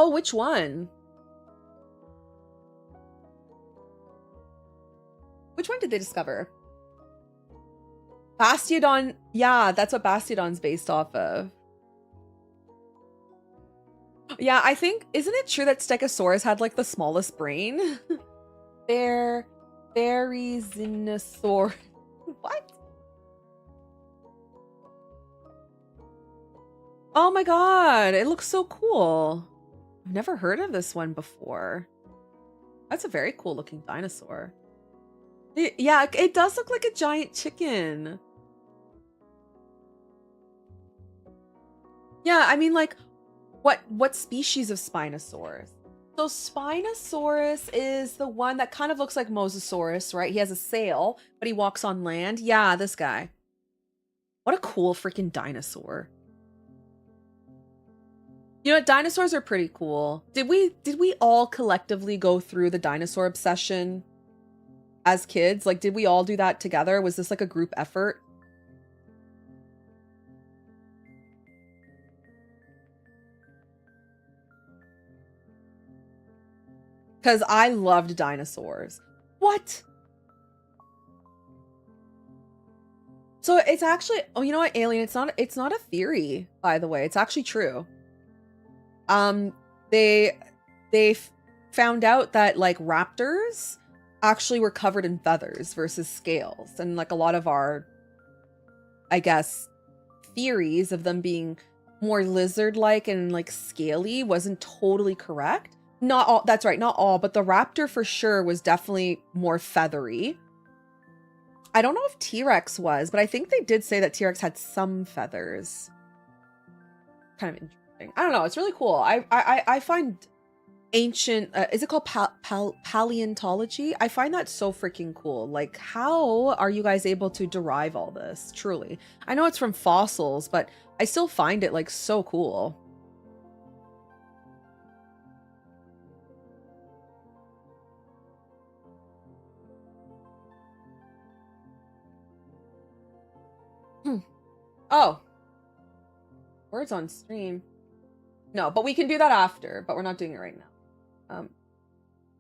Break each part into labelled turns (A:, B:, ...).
A: Oh, which one? Which one did they discover? Bastiodon. Yeah, that's what Bastiodon's based off of. Yeah, I think, isn't it true that Stegosaurus had like the smallest brain? Therizinosaur. What? Oh my god, it looks so cool. I've never heard of this one before. That's a very cool looking dinosaur. Yeah, it does look like a giant chicken. Yeah, I mean, like, what species of Spinosaurus? So Spinosaurus is the one that kind of looks like Mosasaurus, right? He has a sail, but he walks on land. Yeah, this guy. What a cool freaking dinosaur. You know what? Dinosaurs are pretty cool. Did we all collectively go through the dinosaur obsession as kids? Like, did we all do that together? Was this like a group effort? Because I loved dinosaurs. What? So it's actually, oh, you know what, Alien? It's not a theory, by the way. It's actually true. They found out that like raptors actually were covered in feathers versus scales, and like a lot of our, I guess, theories of them being more lizard-like and like scaly wasn't totally correct. Not all, that's right, not all, but the raptor for sure was definitely more feathery. I don't know if T-Rex was, but I think they did say that T-Rex had some feathers. Kind of interesting. I don't know, it's really cool. I find ancient, is it called paleontology? I find that so freaking cool. Like, how are you guys able to derive all this? Truly. I know it's from fossils, but I still find it like so cool. Oh, words on stream. No, but we can do that after, but we're not doing it right now.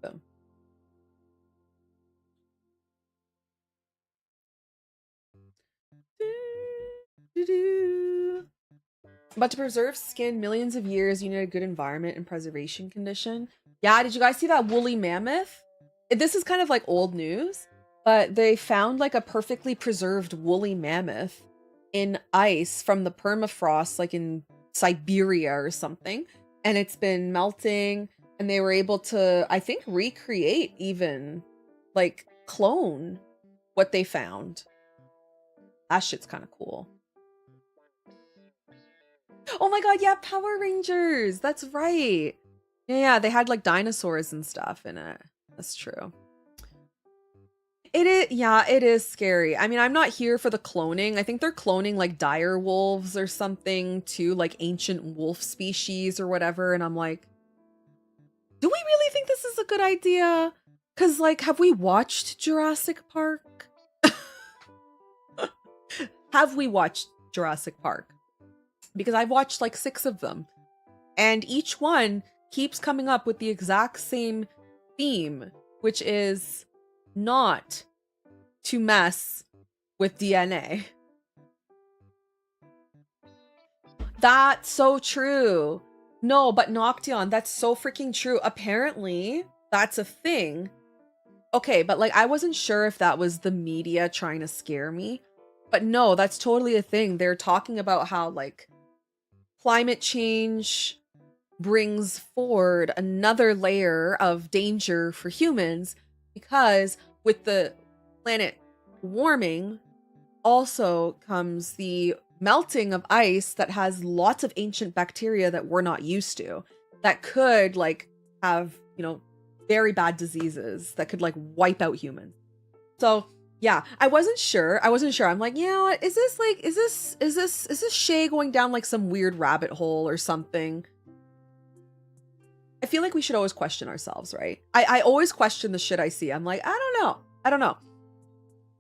A: Boom. But to preserve skin millions of years, you need a good environment and preservation condition. Yeah, did you guys see that woolly mammoth? This is kind of like old news, but they found like a perfectly preserved woolly mammoth in ice from the permafrost, like in Siberia or something. And it's been melting, and they were able to, I think, recreate, even like clone what they found. That shit's kind of cool. Oh my god, yeah, Power Rangers. That's right. Yeah, they had like dinosaurs and stuff in it. That's true. It is, yeah, it is scary. I mean, I'm not here for the cloning. I think they're cloning like dire wolves or something too, like ancient wolf species or whatever. And I'm like, do we really think this is a good idea? Because, like, have we watched Jurassic Park? Have we watched Jurassic Park? Because I've watched like 6 of them, and each one keeps coming up with the exact same theme, which is not to mess with DNA. That's so true. No, but Nocteon, that's so freaking true. Apparently, that's a thing. Okay, but like I wasn't sure if that was the media trying to scare me. But no, that's totally a thing. They're talking about how like climate change brings forward another layer of danger for humans, because with the planet warming also comes the melting of ice that has lots of ancient bacteria that we're not used to, that could like have, you know, very bad diseases that could like wipe out humans. So yeah, I wasn't sure. I'm like, you know what? Is this Shay going down like some weird rabbit hole or something? I feel like we should always question ourselves, right? I always question the shit I see. I'm like, I don't know.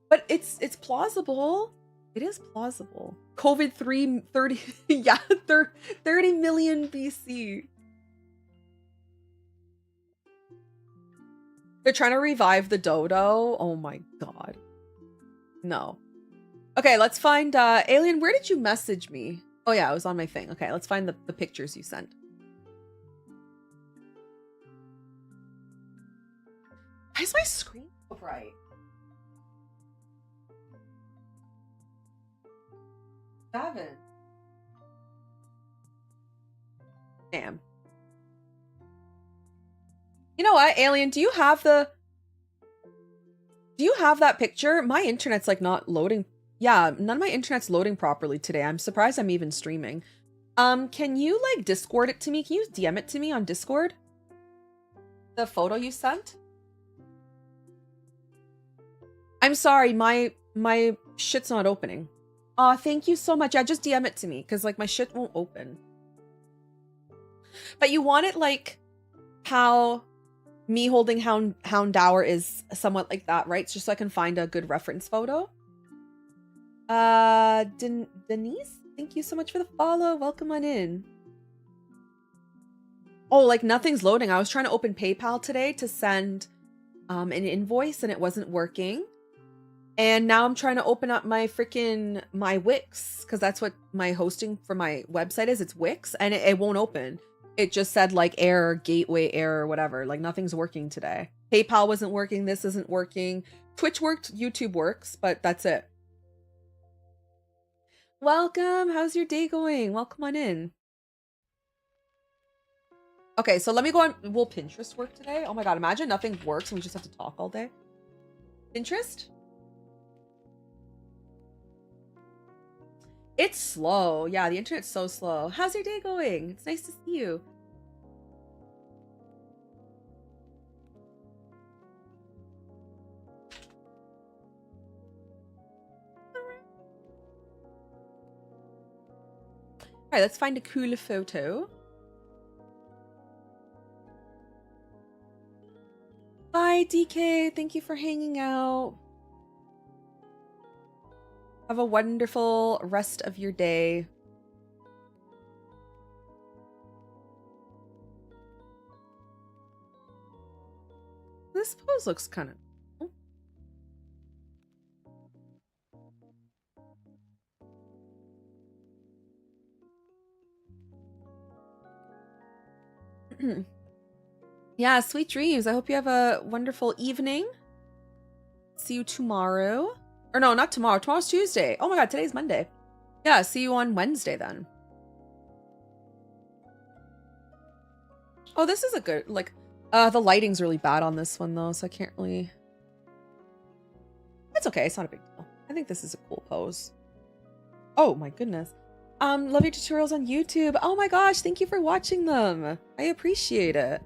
A: But it's plausible. It is plausible. COVID 30 yeah, 30 million BC. They're trying to revive the dodo. Oh my god. No. Okay, let's find Alien, where did you message me? Oh yeah, it was on my thing. Okay, let's find the pictures you sent. Why is my screen so bright? Seven. Damn. You know what, Alien, do you have that picture? My internet's like not loading. Yeah, none of my internet's loading properly today. I'm surprised I'm even streaming. Can you like Discord it to me? Can you DM it to me on Discord? The photo you sent? I'm sorry, my shit's not opening. Aw, thank you so much. Yeah, just DM it to me, because like my shit won't open. But you want it like how me holding Houndour is somewhat like that, right? It's just so I can find a good reference photo. Denise, thank you so much for the follow. Welcome on in. Oh, like nothing's loading. I was trying to open PayPal today to send an invoice and it wasn't working. And now I'm trying to open up my Wix, because that's what my hosting for my website is. It's Wix, and it won't open. It just said like error, gateway error, whatever. Like nothing's working today. PayPal wasn't working. This isn't working. Twitch worked. YouTube works, but that's it. Welcome. How's your day going? Welcome on in. Okay, so let me go on. Will Pinterest work today? Oh my god, imagine nothing works and we just have to talk all day. Pinterest? It's slow. Yeah, the internet's so slow. How's your day going? It's nice to see you. All right, let's find a cool photo. Bye, DK. Thank you for hanging out. Have a wonderful rest of your day. This pose looks kind of cool. Yeah, sweet dreams. I hope you have a wonderful evening. See you tomorrow. Or no, not tomorrow. Tomorrow's Tuesday. Oh my god, today's Monday. Yeah, see you on Wednesday then. Oh, this is a good, like, the lighting's really bad on this one though, so I can't really... It's okay, it's not a big deal. I think this is a cool pose. Oh my goodness. Love your tutorials on YouTube. Oh my gosh, thank you for watching them. I appreciate it.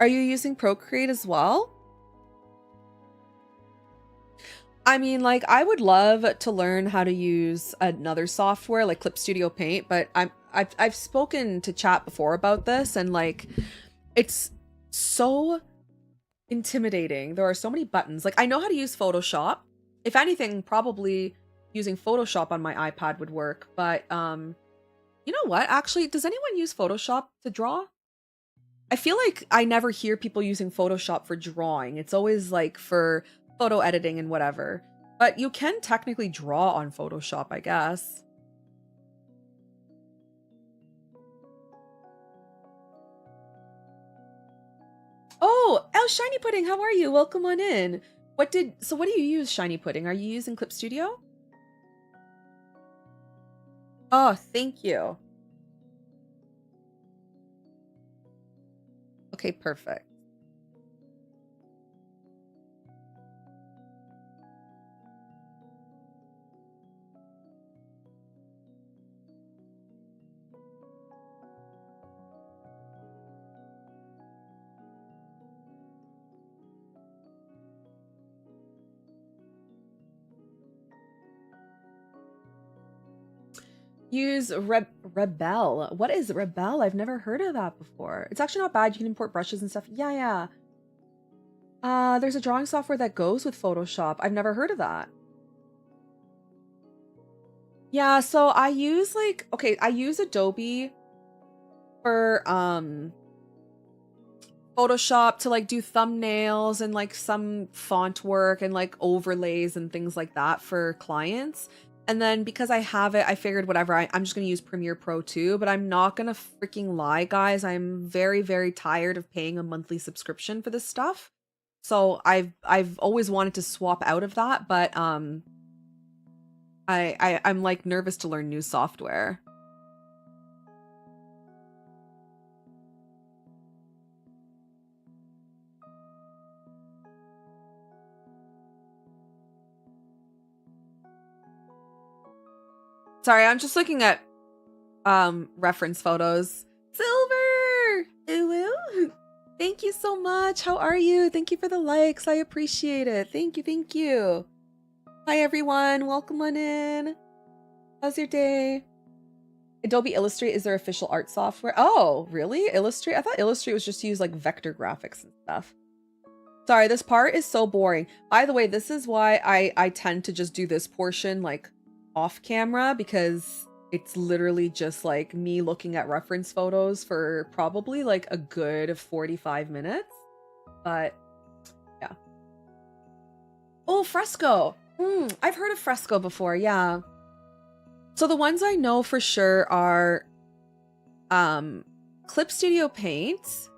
A: Are you using Procreate as well? I mean, like, I would love to learn how to use another software like Clip Studio Paint, but I've spoken to chat before about this, and like, it's so intimidating. There are so many buttons. Like, I know how to use Photoshop. If anything, probably using Photoshop on my iPad would work, but you know what? Actually, does anyone use Photoshop to draw? I feel like I never hear people using Photoshop for drawing. It's always like for photo editing and whatever. But you can technically draw on Photoshop, I guess. Oh, El Shiny Pudding, how are you? Welcome on in. So what do you use, Shiny Pudding? Are you using Clip Studio? Oh, thank you. Okay, perfect. Use Rebel. What is Rebel? I've never heard of that before. It's actually not bad. You can import brushes and stuff. Yeah. There's a drawing software that goes with Photoshop. I've never heard of that. Yeah, so I use I use Adobe for Photoshop to like do thumbnails and like some font work and like overlays and things like that for clients. And then because I have it, I figured whatever, I'm just going to use Premiere Pro too, but I'm not going to freaking lie, guys. I'm very, very tired of paying a monthly subscription for this stuff. So I've always wanted to swap out of that, but I'm like nervous to learn new software. Sorry, I'm just looking at reference photos. Silver! Ooh, thank you so much. How are you? Thank you for the likes. I appreciate it. Thank you, thank you. Hi everyone, welcome on in. How's your day? Adobe Illustrator is their official art software. Oh, really? Illustrator? I thought Illustrator was just to use like vector graphics and stuff. Sorry, this part is so boring. By the way, this is why I tend to just do this portion like off camera, because it's literally just like me looking at reference photos for probably like a good 45 minutes. But yeah. Oh, Fresco. I've heard of Fresco before, yeah. So the ones I know for sure are Clip Studio Paint.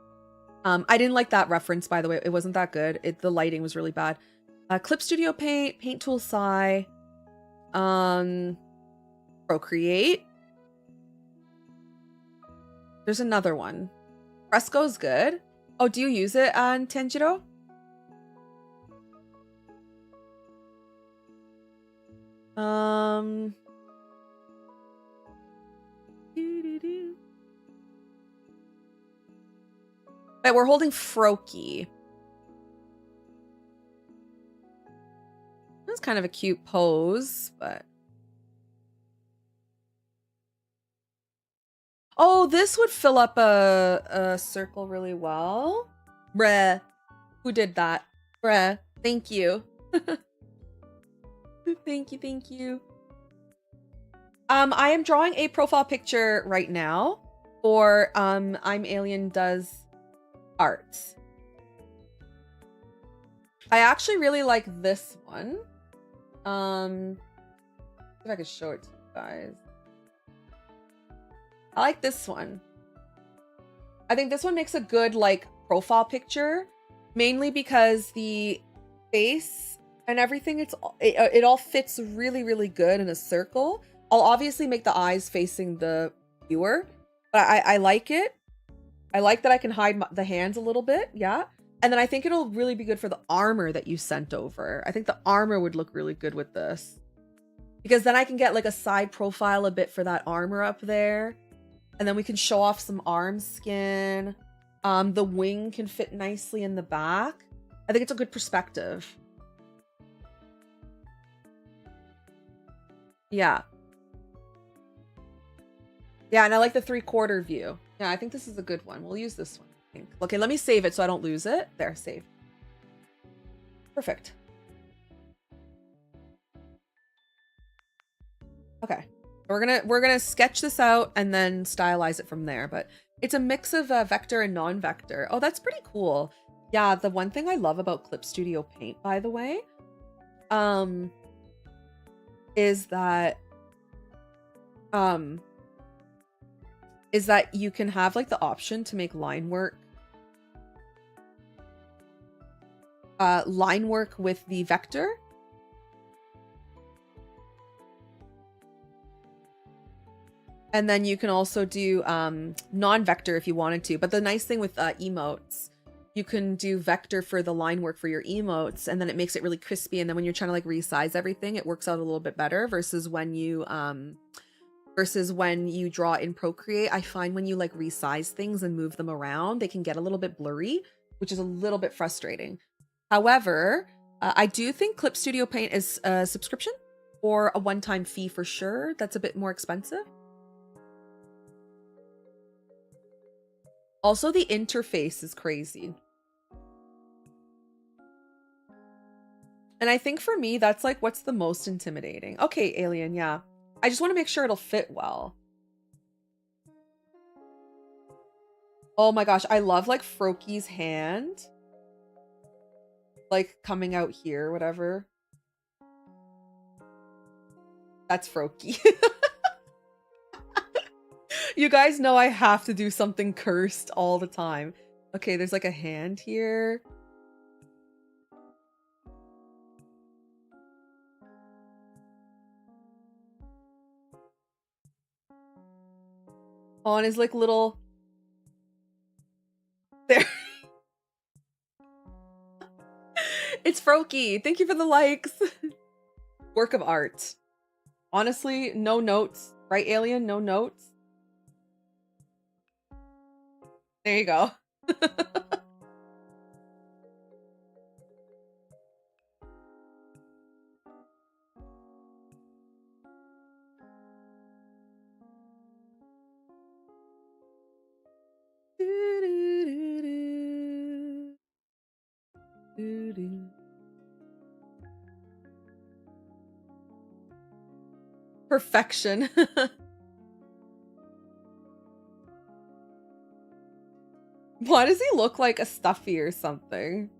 A: I didn't like that reference, by the way. It wasn't that good. The lighting was really bad. Clip Studio Paint, Paint Tool Sci, Procreate. There's another one. Fresco's good. Oh, do you use it on Tanjiro? But we're holding Froki. That's kind of a cute pose, but... Oh, this would fill up a circle really well. Bruh. Who did that? Bruh. Thank you. Thank you, thank you. I am drawing a profile picture right now for I'm Alien Does Art. I actually really like this one. See if I could show it to you guys. I like this one. I think this one makes a good like profile picture, mainly because the face and everything, it all fits really, really good in a circle. I'll obviously make the eyes facing the viewer, but I like it. I like that I can hide the hands a little bit, yeah. And then I think it'll really be good for the armor that you sent over. I think the armor would look really good with this, because then I can get like a side profile a bit for that armor up there. And then we can show off some arm skin. The wing can fit nicely in the back. I think it's a good perspective. Yeah. Yeah, and I like the 3/4 view. Yeah, I think this is a good one. We'll use this one, I think. Okay, let me save it so I don't lose it. There, save. Perfect. Okay. We're gonna sketch this out and then stylize it from there, but it's a mix of vector and non-vector. Oh, that's pretty cool. Yeah, the one thing I love about Clip Studio Paint, by the way, is that you can have like the option to make line work with the vector. And then you can also do non-vector if you wanted to. But the nice thing with emotes, you can do vector for the line work for your emotes, and then it makes it really crispy. And then when you're trying to like resize everything, it works out a little bit better versus when you draw in Procreate. I find when you like resize things and move them around, they can get a little bit blurry, which is a little bit frustrating. However, I do think Clip Studio Paint is a subscription or a one-time fee for sure. That's a bit more expensive. Also, the interface is crazy. And I think for me, that's like what's the most intimidating. Okay, Alien, yeah. I just want to make sure it'll fit well. Oh my gosh, I love like Froki's hand. Like coming out here, whatever. That's Froki. You guys know I have to do something cursed all the time. Okay, there's like a hand here. On his like little there. It's Froki. Thank you for the likes. Work of art. Honestly, no notes. Right, Alien? No notes. There you go. Perfection. Why does he look like a stuffy or something?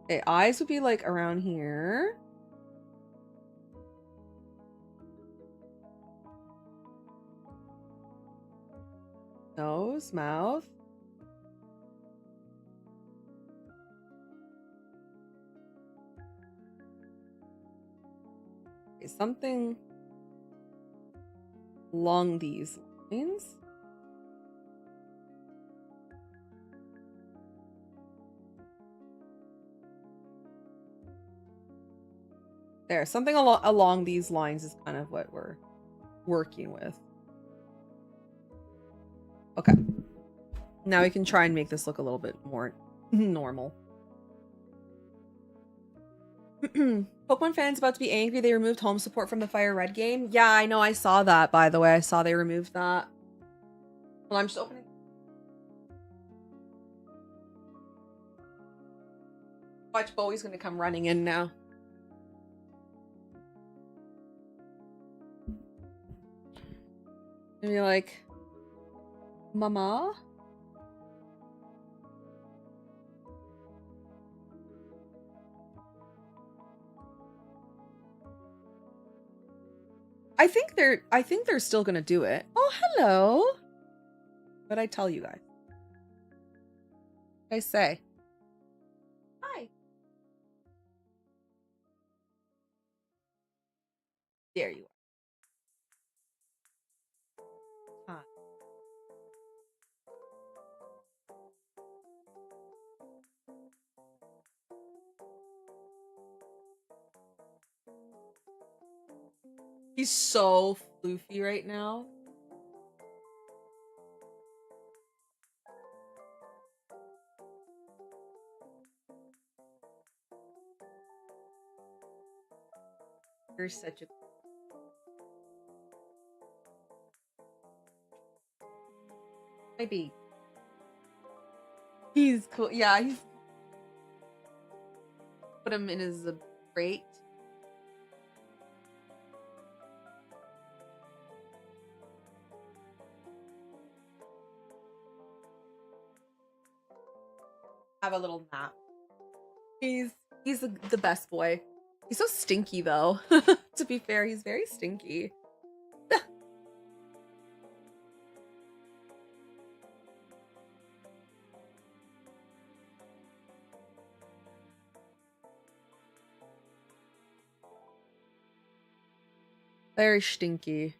A: Okay, eyes would be like around here. Nose, mouth. Okay, something along these lines. There, something along these lines is kind of what we're working with. Okay. Now we can try and make this look a little bit more normal. Pokemon fans about to be angry they removed home support from the Fire Red game. Yeah, I know. I saw that, by the way. I saw they removed that. Well, I'm just opening. Watch, Bowie's gonna come running in now. And be like, Mama? I think they're still gonna do it. Oh, hello. What'd I tell you guys? What did I say? Hi. There you are. Hi. He's so floofy right now. You're such a baby. He's cool. Yeah, he's put him in his crate. Have a little nap. He's the best boy. He's so stinky though. To be fair, he's very stinky. Very stinky.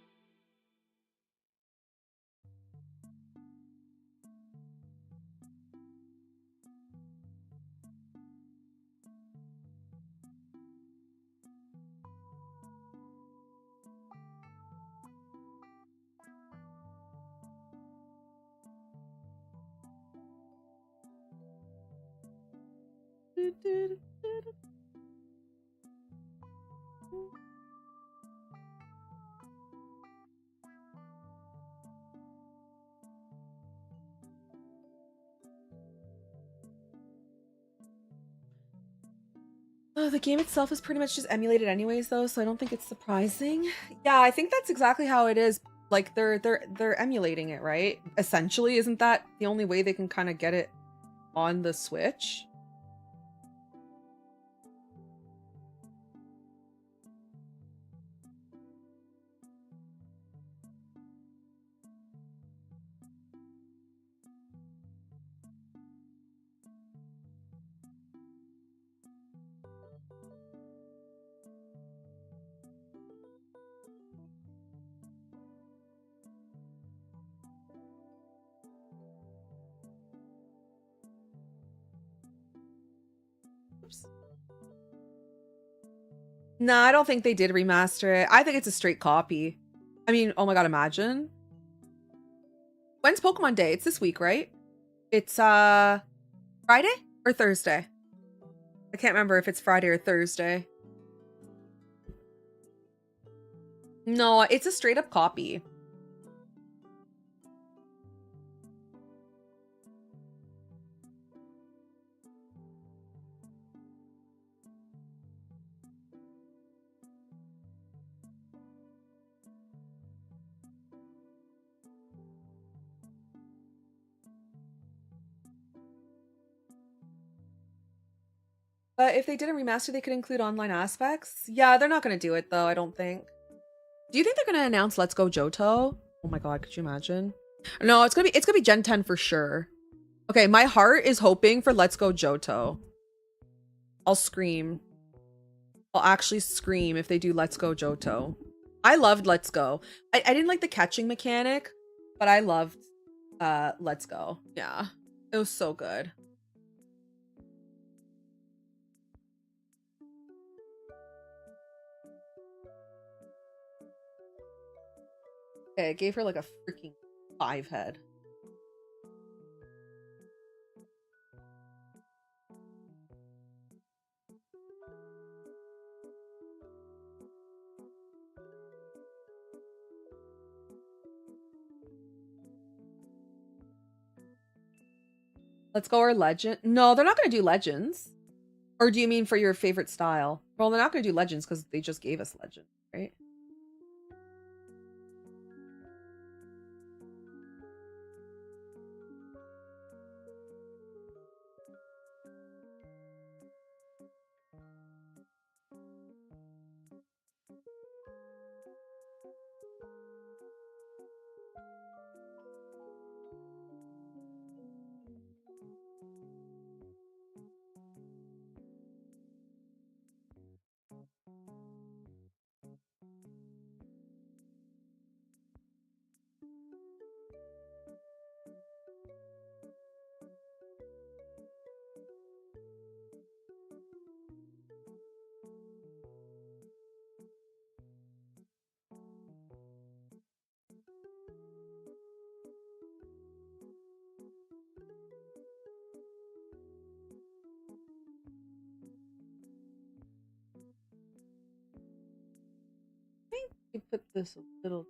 A: The game itself is pretty much just emulated anyways, though, so I don't think it's surprising. Yeah, I think that's exactly how it is. Like they're emulating it, right? Essentially, isn't that the only way they can kind of get it on the Switch? Oops. No, I don't think they did remaster it. I think it's a straight copy. I mean, oh my god, imagine. When's Pokemon Day? It's this week, right? It's Friday or Thursday? I can't remember if it's Friday or Thursday. No, it's a straight up copy. But if they did a remaster, they could include online aspects. Yeah, they're not going to do it though, I don't think. Do you think they're going to announce Let's Go Johto? Oh my god, could you imagine? No, it's going to be Gen 10 for sure. Okay, my heart is hoping for Let's Go Johto. I'll scream. I'll actually scream if they do Let's Go Johto. I loved Let's Go. I didn't like the catching mechanic, but I loved Let's Go. Yeah. It was so good. Okay, I gave her like a freaking 5 head. Let's go or legend. No, they're not going to do legends. Or do you mean for your favorite style? Well, they're not going to do legends because they just gave us legend, right? I think we put this a little.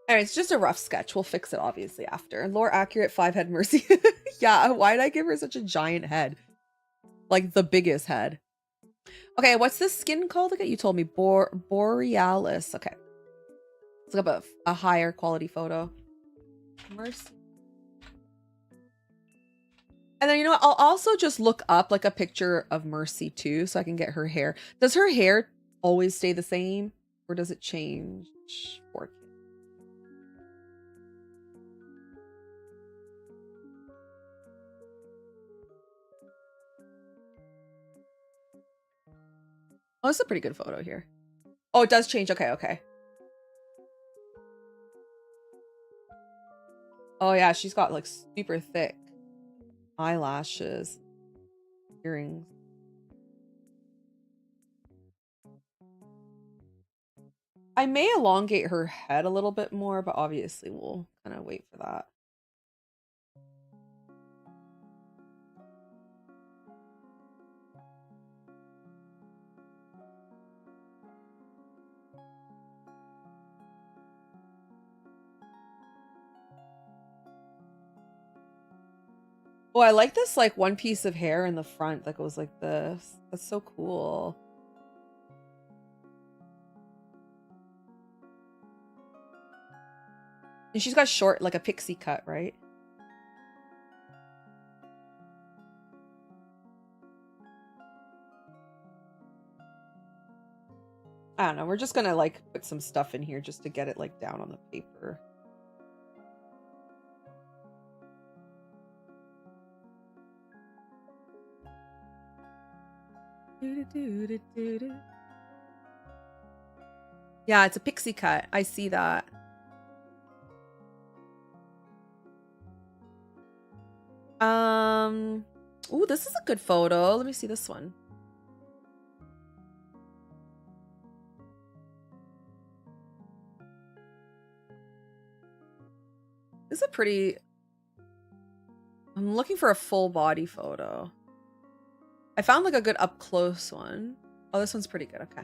A: All right, it's just a rough sketch. We'll fix it obviously after. Lore accurate 5 head Mercy. Yeah, why did I give her such a giant head? Like the biggest head. Okay, what's this skin called again? You told me Borealis. Okay. Let's look up a higher quality photo. Mercy. And then, you know what? I'll also just look up like a picture of Mercy too so I can get her hair. Does her hair always stay the same or does it change? Oh, it's a pretty good photo here. Oh, it does change. Okay, okay. Oh yeah, she's got like super thick eyelashes, earrings. I may elongate her head a little bit more, but obviously we'll kind of wait for that. Oh, I like this like one piece of hair in the front that goes like this. That's so cool. And she's got short, like a pixie cut, right? I don't know. We're just gonna like put some stuff in here just to get it like down on the paper. Yeah, it's a pixie cut. I see that. Ooh, this is a good photo. Let me see this one. This is a pretty... I'm looking for a full body photo. I found like a good up close one. Oh, this one's pretty good. Okay.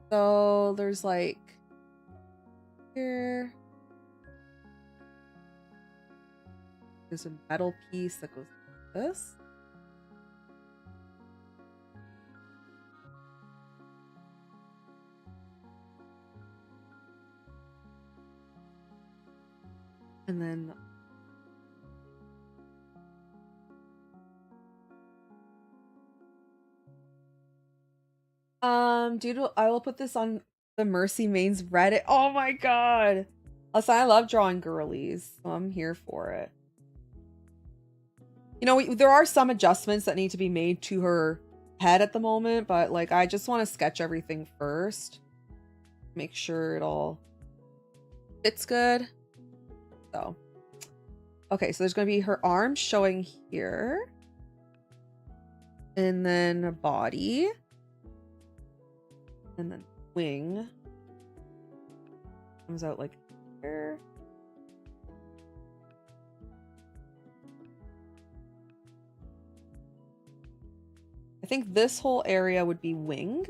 A: So there's like here. There's a metal piece that goes like this. And then dude, I will put this on the Mercy Mains Reddit. Oh my god. Listen, I love drawing girlies, so I'm here for it. You know, there are some adjustments that need to be made to her head at the moment, but like I just want to sketch everything first. Make sure it all fits good. So, okay, so there's going to be her arms showing here. And then a body. And then wing. Comes out like here. I think this whole area would be wing.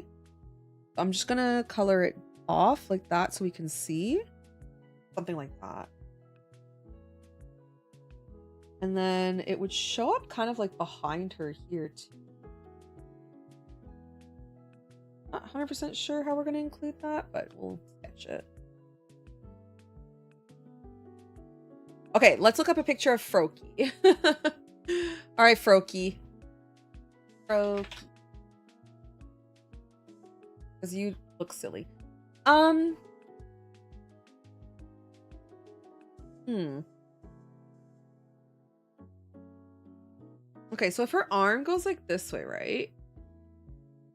A: I'm just gonna color it off like that so we can see. Something like that. And then it would show up kind of like behind her here too. Not 100% sure how we're gonna include that, but we'll sketch it. Okay, let's look up a picture of Froakie. All right, Froakie. Froakie. Because you look silly. Okay, so if her arm goes like this way, right?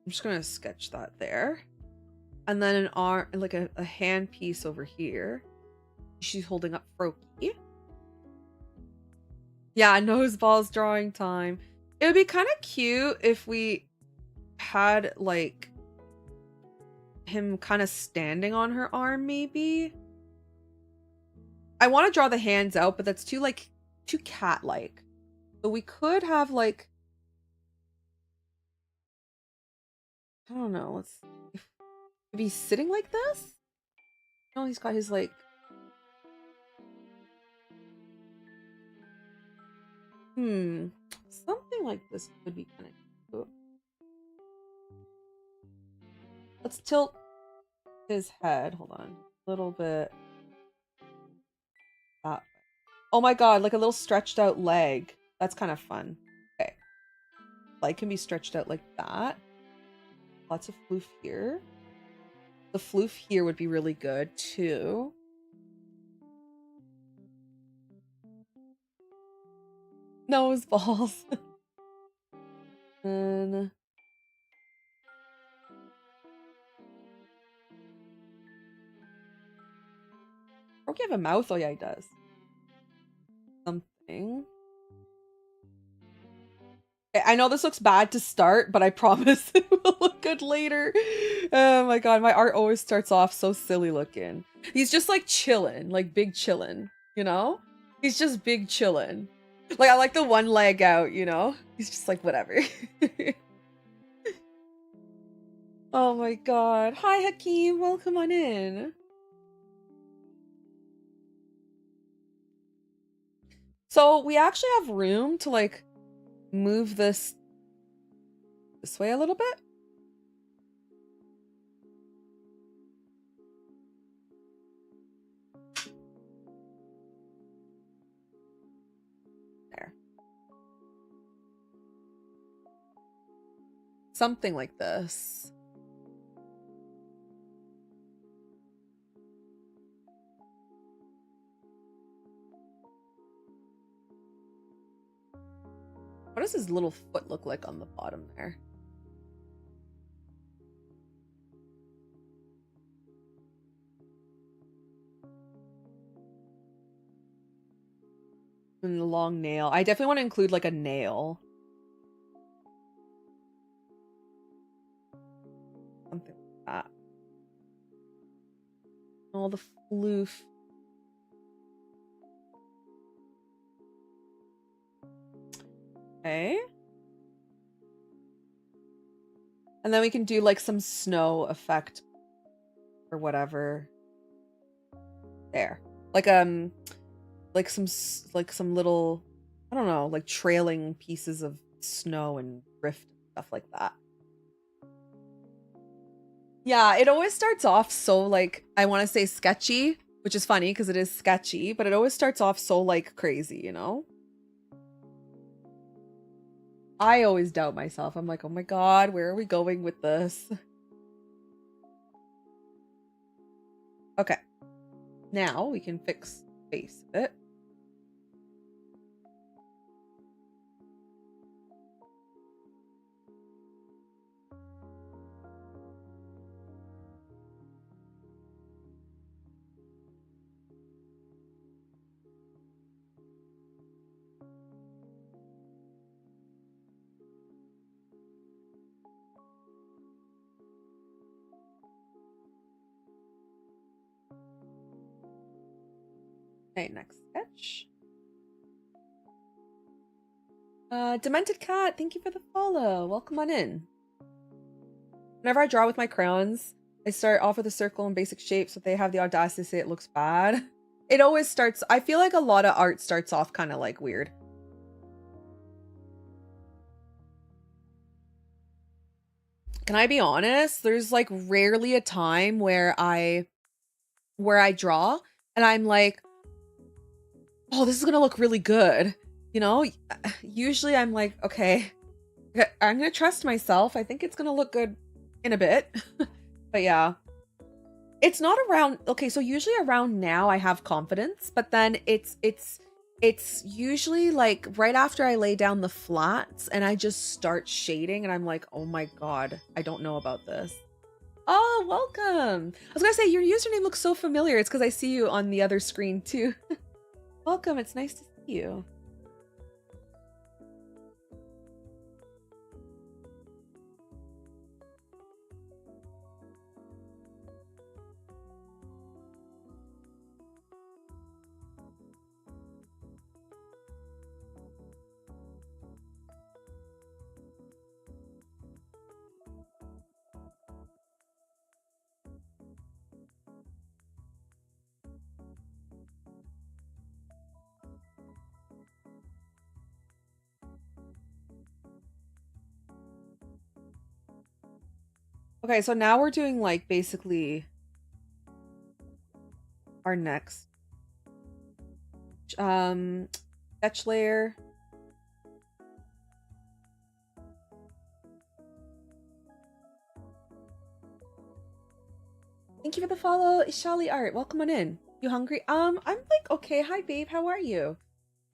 A: I'm just gonna sketch that there. And then an arm, like a hand piece over here. She's holding up Froakie. Yeah, nose balls drawing time. It would be kind of cute if we had like him kind of standing on her arm, maybe. I want to draw the hands out, but that's too cat-like. So we could have like, I don't know, let's if he's sitting like this? No, he's got his like something like this could be kind of cool. Let's tilt his head. Hold on. A little bit. That way. Oh my god, like a little stretched out leg. That's kind of fun. Okay. Leg can be stretched out like that. Lots of floof here. The floof here would be really good too. Nose balls. And Froakie have a mouth? Oh yeah, he does. Something. I know this looks bad to start, but I promise it will look good later. Oh my god, my art always starts off so silly looking. He's just like chillin', like big chillin', you know? He's just big chillin'. Like I like the one leg out, you know? He's just like whatever. Oh my god. Hi Hakeem, welcome on in. So we actually have room to like move this way a little bit. There. Something like this. What does his little foot look like on the bottom there? And the long nail. I definitely want to include like a nail. Something like that. All the floof. Okay. And then we can do like some snow effect or whatever. There. Like some little, I don't know, like trailing pieces of snow and drift and stuff like that. Yeah, it always starts off so like, I want to say sketchy, which is funny because it is sketchy, but it always starts off so like crazy, you know? I always doubt myself. I'm like, oh my God, where are we going with this? Okay. Now we can fix the face of it. Okay, next sketch. Demented Cat, thank you for the follow. Welcome on in. Whenever I draw with my crayons, I start off with a circle and basic shapes, so if they have the audacity to say it looks bad. It always starts, I feel like a lot of art starts off kind of like weird. Can I be honest? There's like rarely a time where I draw and I'm like, oh, this is gonna look really good. You know, usually I'm like, okay, I'm gonna trust myself. I think it's gonna look good in a bit. But yeah, it's not around, okay, so usually around now I have confidence, but then it's usually like right after I lay down the flats and I just start shading and I'm like, oh my God, I don't know about this. Oh, welcome. I was gonna say your username looks so familiar. It's because I see you on the other screen too. Welcome, it's nice to see you. Okay, so now we're doing like basically our next sketch layer. Thank you for the follow, Ishali Art. Welcome on in. You hungry? I'm like okay. Hi babe, how are you?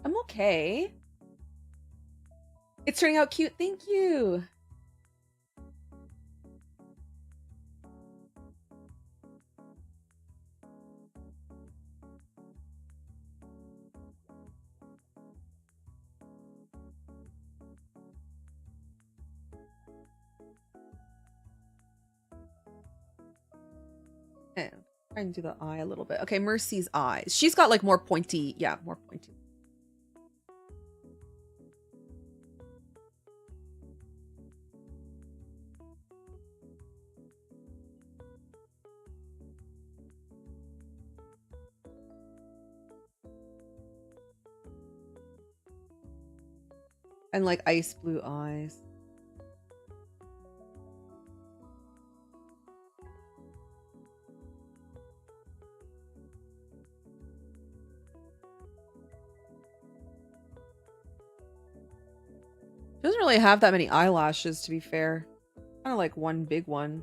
A: I'm okay. It's turning out cute. Thank you. Okay, try and do the eye a little bit. Okay, Mercy's eyes. She's got like more pointy. Yeah, more pointy. And like ice blue eyes. She doesn't really have that many eyelashes, to be fair. Kind of like one big one.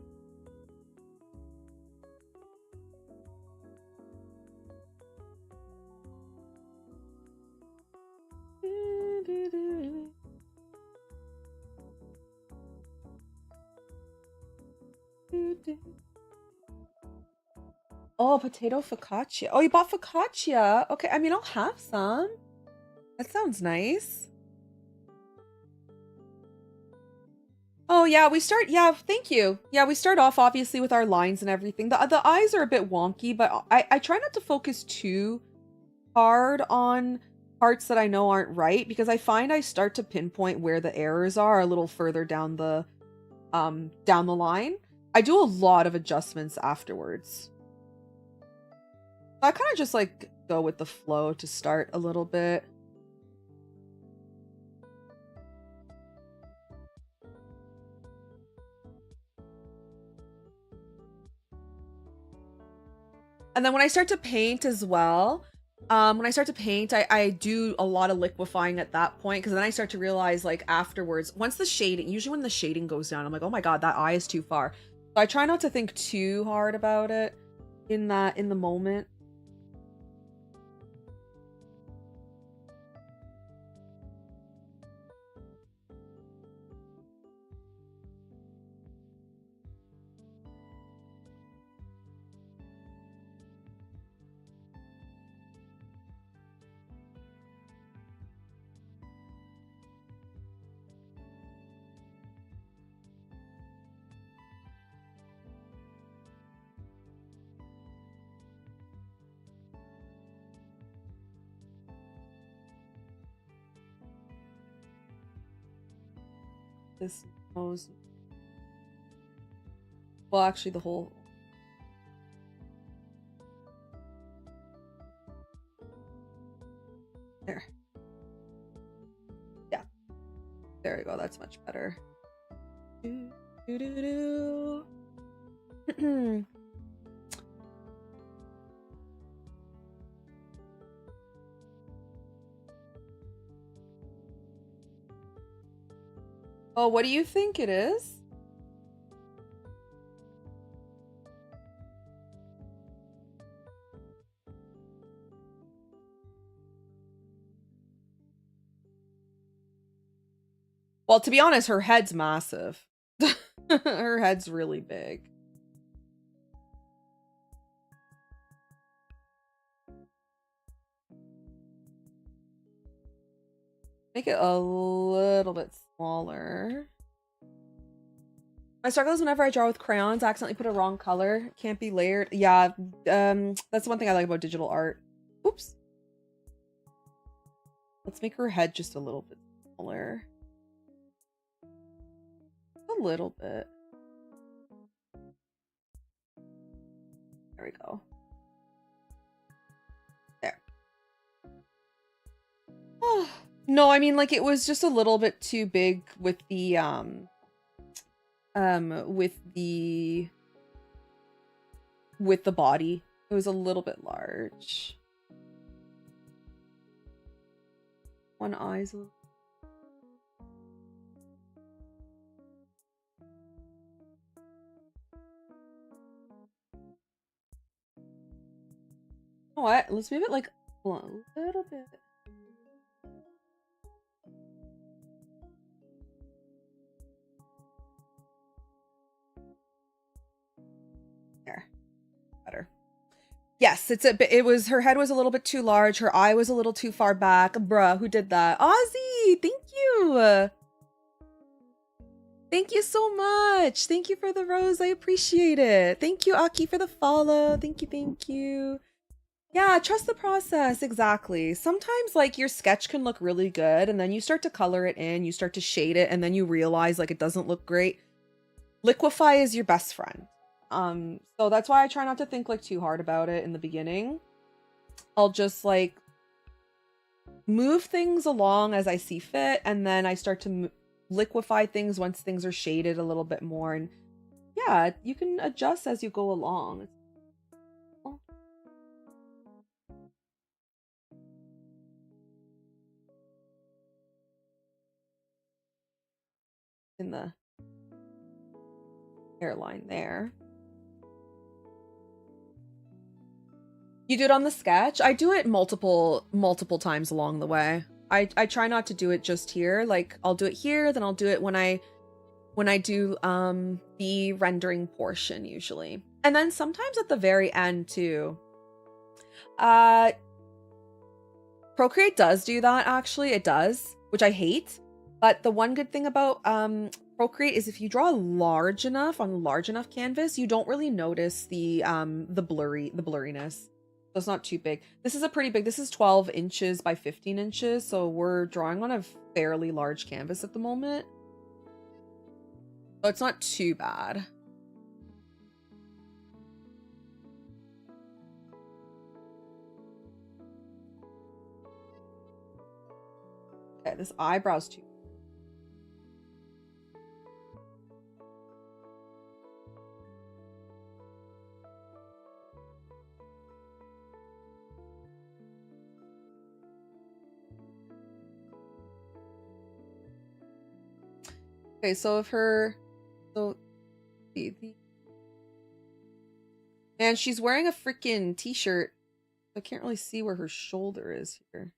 A: Oh, potato focaccia. Oh, you bought focaccia. Okay, I mean, I'll have some. That sounds nice. Oh, yeah, yeah, thank you. Yeah, we start off obviously with our lines and everything. The eyes are a bit wonky, but I try not to focus too hard on parts that I know aren't right because I find I start to pinpoint where the errors are a little further down the line. I do a lot of adjustments afterwards. I kind of just like go with the flow to start a little bit. And then when I start to paint as well, when I start to paint, I do a lot of liquefying at that point because then I start to realize like afterwards, once the shading, usually when the shading goes down, I'm like, oh my God, that eye is too far. So I try not to think too hard about it in the moment. This nose. Well, actually, the whole. There. Yeah. There we go. That's much better. Oh, what do you think it is? Well, to be honest, her head's massive. Her head's really big. Make it a little bit smaller. My struggle is whenever I draw with crayons, I accidentally put a wrong color. Can't be layered. Yeah, that's one thing I like about digital art. Oops. Let's make her head just a little bit smaller. A little bit. There we go. There. Oh, no, I mean, like, it was just a little bit too big with the, with the body. It was a little bit large. One eye's a little. You know what? Let's move it like a little bit. There. Better. Yes, it's a bit. It was her head was a little bit too large. Her eye was a little too far back. Bruh, who did that? Ozzy, thank you. Thank you so much. Thank you for the rose. I appreciate it. Thank you, Aki, for the follow. Thank you, thank you. Yeah, trust the process. Exactly. Sometimes like your sketch can look really good and then you start to color it in, you start to shade it, and then you realize like it doesn't look great. Liquefy is your best friend. So that's why I try not to think like too hard about it in the beginning. I'll just like move things along as I see fit, and then I start to liquefy things once things are shaded a little bit more. And yeah, you can adjust as you go along. In the hairline there. You do it on the sketch? I do it multiple times along the way. I try not to do it just here. Like I'll do it here, then I'll do it when I do the rendering portion usually. And then sometimes at the very end too. Procreate does do that actually. It does, which I hate. But the one good thing about Procreate is if you draw large enough on a large enough canvas, you don't really notice the blurriness. So it's not too big. This is a pretty big, this is 12 inches by 15 inches. So we're drawing on a fairly large canvas at the moment. So it's not too bad. Okay, this eyebrow's too. Okay, so if her, so the man, she's wearing a freaking t-shirt. I can't really see where her shoulder is here.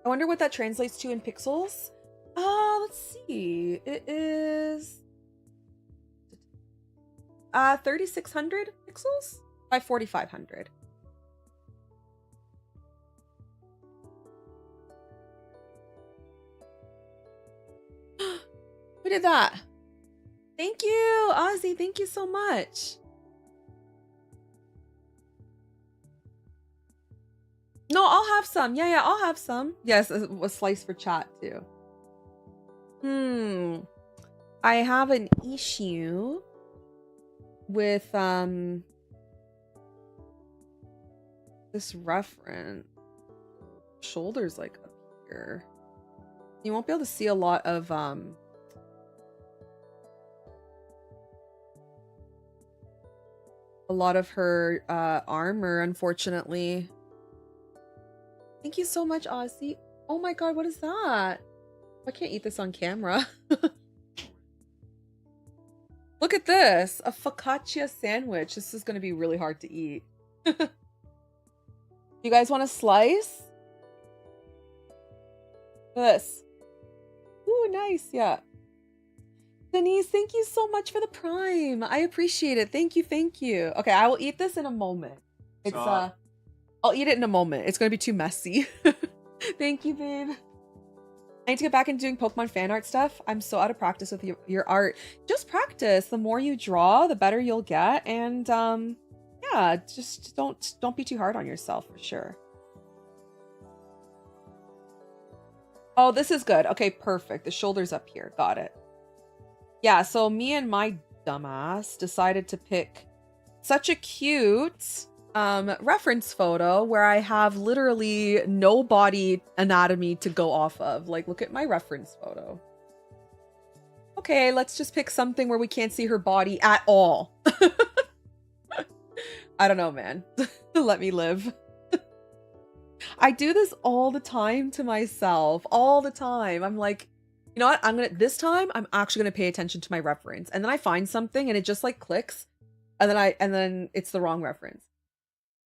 A: I wonder what that translates to in pixels. Let's see. It is 3600 pixels by 4500. Who did that? Thank you, Ozzy. Thank you so much. No, I'll have some. Yeah, I'll have some. Yes, a slice for chat too. I have an issue with this reference. Shoulders like up here. You won't be able to see a lot of her armor, unfortunately. Thank you so much, Ozzy. Oh my god, what is that? I can't eat this on camera. Look at this, a focaccia sandwich. This is going to be really hard to eat. You guys want a slice? This. Ooh, nice, yeah. Denise, thank you so much for the prime. I appreciate it. Thank you, thank you. Okay, I will eat this in a moment. It's I'll eat it in a moment. It's gonna be too messy. Thank you, babe. I need to get back into doing Pokemon fan art stuff. I'm so out of practice with your art. Just practice. The more you draw, the better you'll get. And yeah, just don't be too hard on yourself for sure. Oh, this is good. Okay, perfect. The shoulder's up here. Got it. Yeah, so me and my dumbass decided to pick such a cute reference photo where I have literally no body anatomy to go off of. Like, look at my reference photo. Okay, let's just pick something where we can't see her body at all. I don't know, man. Let me live. I do this all the time to myself. All the time. I'm like, you know what? This time I'm actually gonna pay attention to my reference. And then I find something and it just like clicks. And then it's the wrong reference.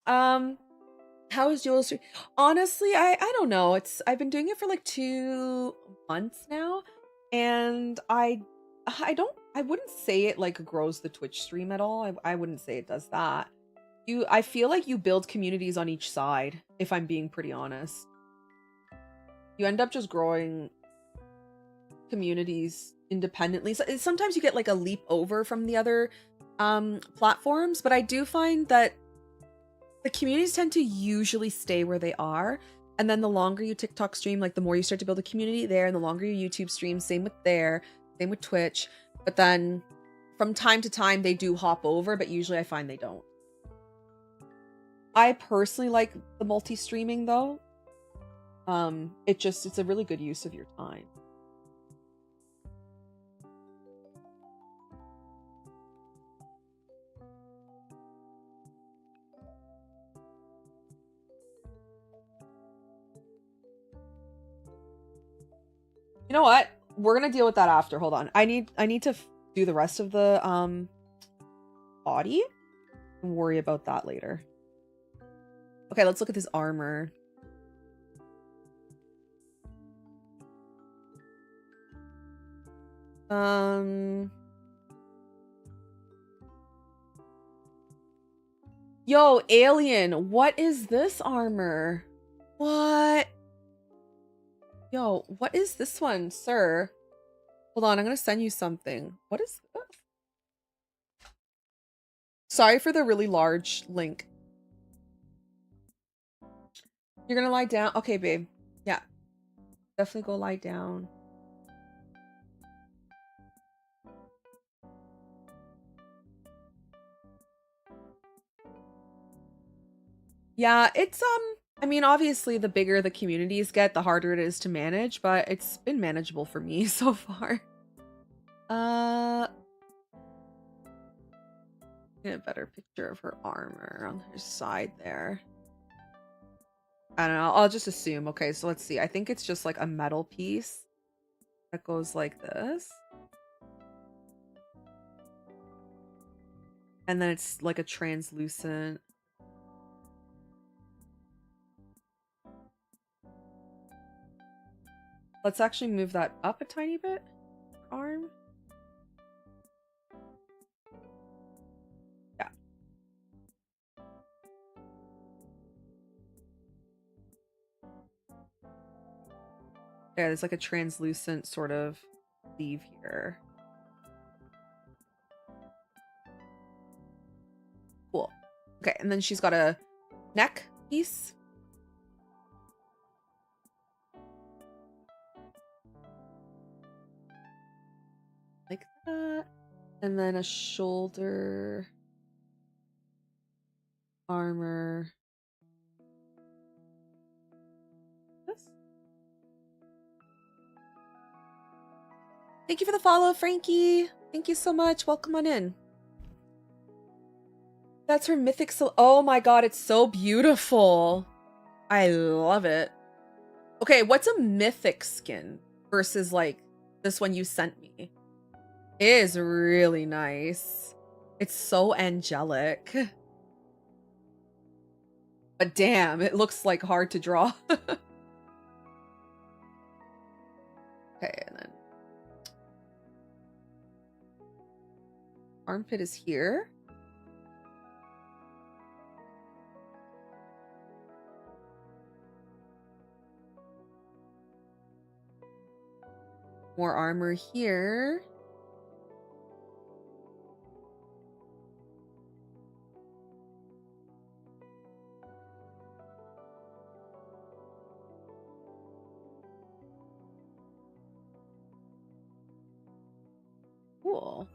A: How is Jewel Street? Honestly, I don't know. I've been doing it for like 2 months now, and I wouldn't say it like grows the Twitch stream at all. I wouldn't say it does that. I feel like you build communities on each side, if I'm being pretty honest. You end up just growing communities independently. So sometimes you get like a leap over from the other platforms, but I do find that the communities tend to usually stay where they are. And then the longer you TikTok stream, like the more you start to build a community there, and the longer you YouTube stream, same with there, same with Twitch. But then from time to time, they do hop over, but usually I find they don't. I personally like the multi-streaming though. It's a really good use of your time. You know what? We're gonna deal with that after. Hold on. I need to do the rest of the body and worry about that later. Okay, let's look at this armor. Yo, alien, what is this armor? What? Yo, what is this one, sir? Hold on, I'm gonna send you something. What is this? Sorry for the really large link. You're gonna lie down? Okay, babe. Yeah. Definitely go lie down. Yeah, it's I mean, obviously the bigger the communities get, the harder it is to manage, but it's been manageable for me so far. Get a better picture of her armor on her side there. I don't know. I'll just assume. Okay, so let's see. I think it's just like a metal piece that goes like this. And then it's like a translucent. Let's actually move that up a tiny bit. Arm. Yeah. Yeah, there's like a translucent sort of sleeve here. Cool. Okay, and then she's got a neck piece. Like that. And then a shoulder armor. This. Thank you for the follow, Frankie. Thank you so much. Welcome on in. That's her mythic. Oh my god, it's so beautiful. I love it. Okay, what's a mythic skin versus like this one you sent me? It is really nice. It's so angelic. But damn, it looks like hard to draw. Okay, and then armpit is here. More armor here. Cool.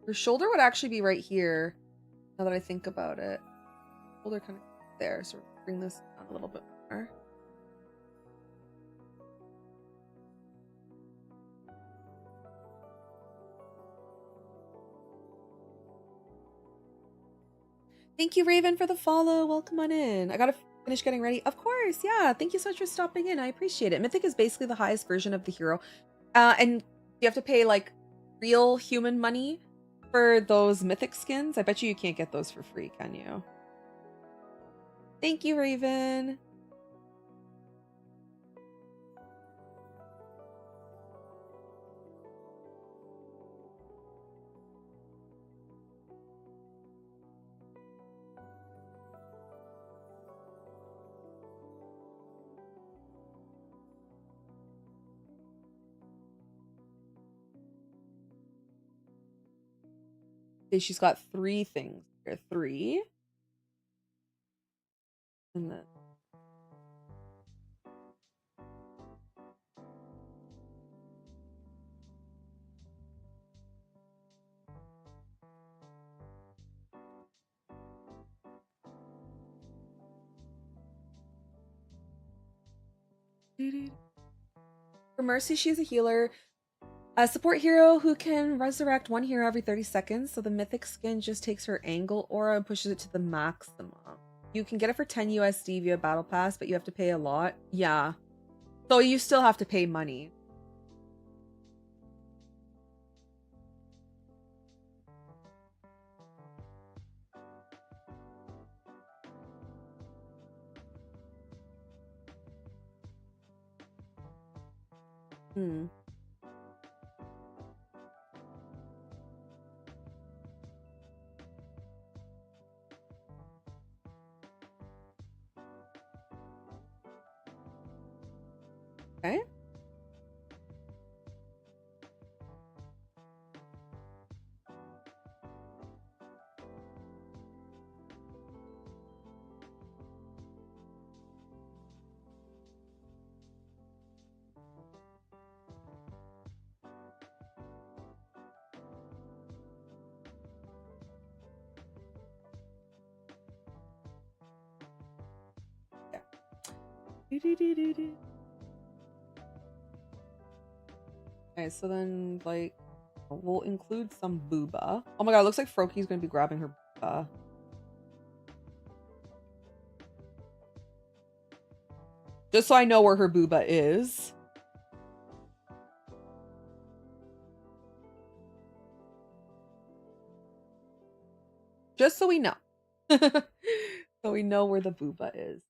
A: Her shoulder would actually be right here, now that I think about it. Shoulder kind of there, so bring this down a little bit more. Thank you, Raven, for the follow. Welcome on in. I gotta finish getting ready. Of course, yeah. Thank you so much for stopping in. I appreciate it. Mythic is basically the highest version of the hero. And you have to pay like real human money for those mythic skins. I bet you can't get those for free, can you? Thank you, Raven. Okay, she's got 3 things here. 3. And then For Mercy, she's a healer. A support hero who can resurrect one hero every 30 seconds, so the mythic skin just takes her angle aura and pushes it to the maximum. You can get it for 10 USD via Battle Pass, but you have to pay a lot. Yeah. So you still have to pay money. Hmm. Okay. Okay, so then, like, we'll include some booba. Oh my god, it looks like Froaki's gonna be grabbing her booba. Just so I know where her booba is. Just so we know. So we know where the booba is.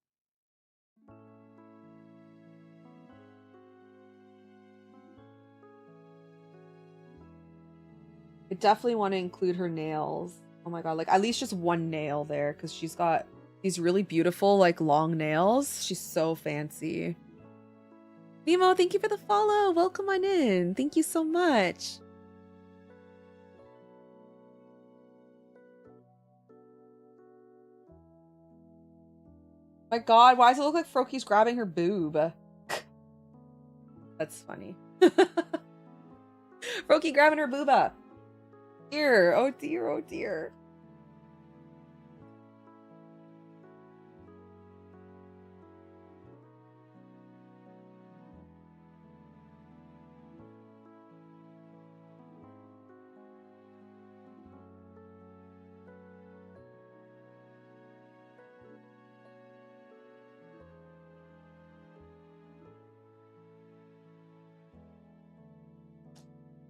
A: I definitely want to include her nails. Oh my god, like at least just one nail there, because she's got these really beautiful, like, long nails. She's so fancy. Nemo, thank you for the follow. Welcome on in. Thank you so much. My god, why does it look like Froaki's grabbing her boob? That's funny. Froakie grabbing her booba. Dear, oh dear, oh dear.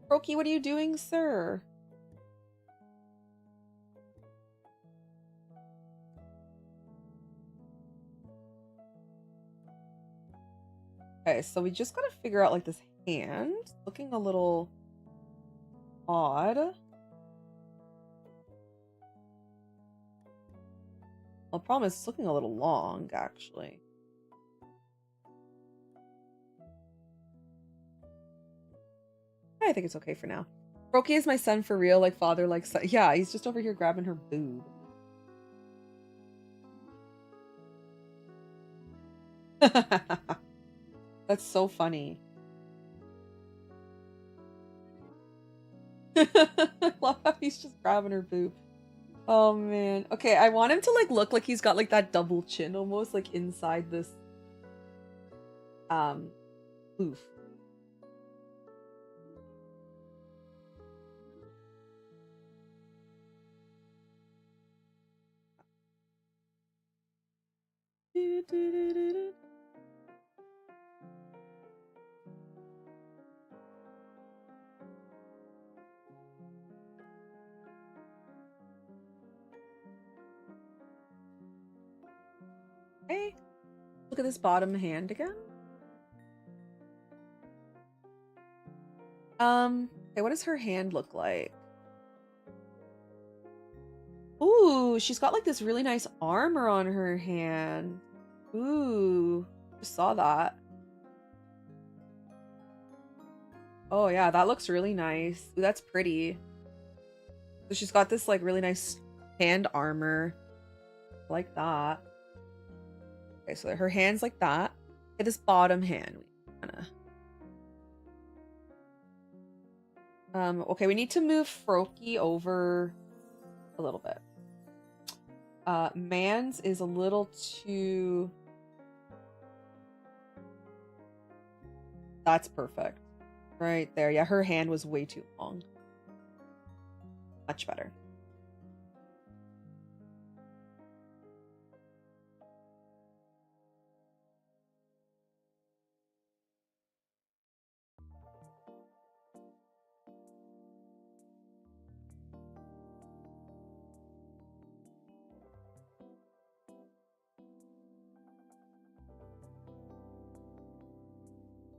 A: Froakie, what are you doing, sir? Okay, so we just gotta figure out, like, this hand. Looking a little odd. Well, the problem is it's looking a little long, actually. I think it's okay for now. Froakie is my son for real, like father, like son. Yeah, he's just over here grabbing her boob. That's so funny. I love how he's just grabbing her boob. Oh man. Okay, I want him to, like, look like he's got, like, that double chin almost, like, inside this oof. Okay. Look at this bottom hand again. Okay, what does her hand look like? Ooh, she's got, like, this really nice armor on her hand. Ooh, just saw that. Oh yeah, that looks really nice. Ooh, that's pretty. So she's got this, like, really nice hand armor. I like that. Okay, so her hand's like that. Get this bottom hand. Okay, we need to move Froakie over a little bit. Man's is a little too... That's perfect. Right there. Yeah, her hand was way too long. Much better.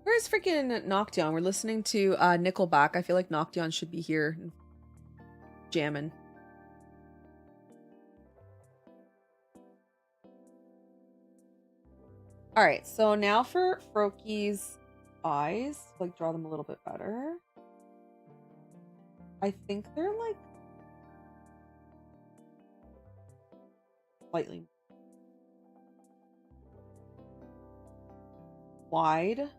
A: Where's freaking Noction? We're listening to Nickelback. I feel like Noction should be here jamming. All right, so now for Froki's eyes, like draw them a little bit better. I think they're like slightly wide.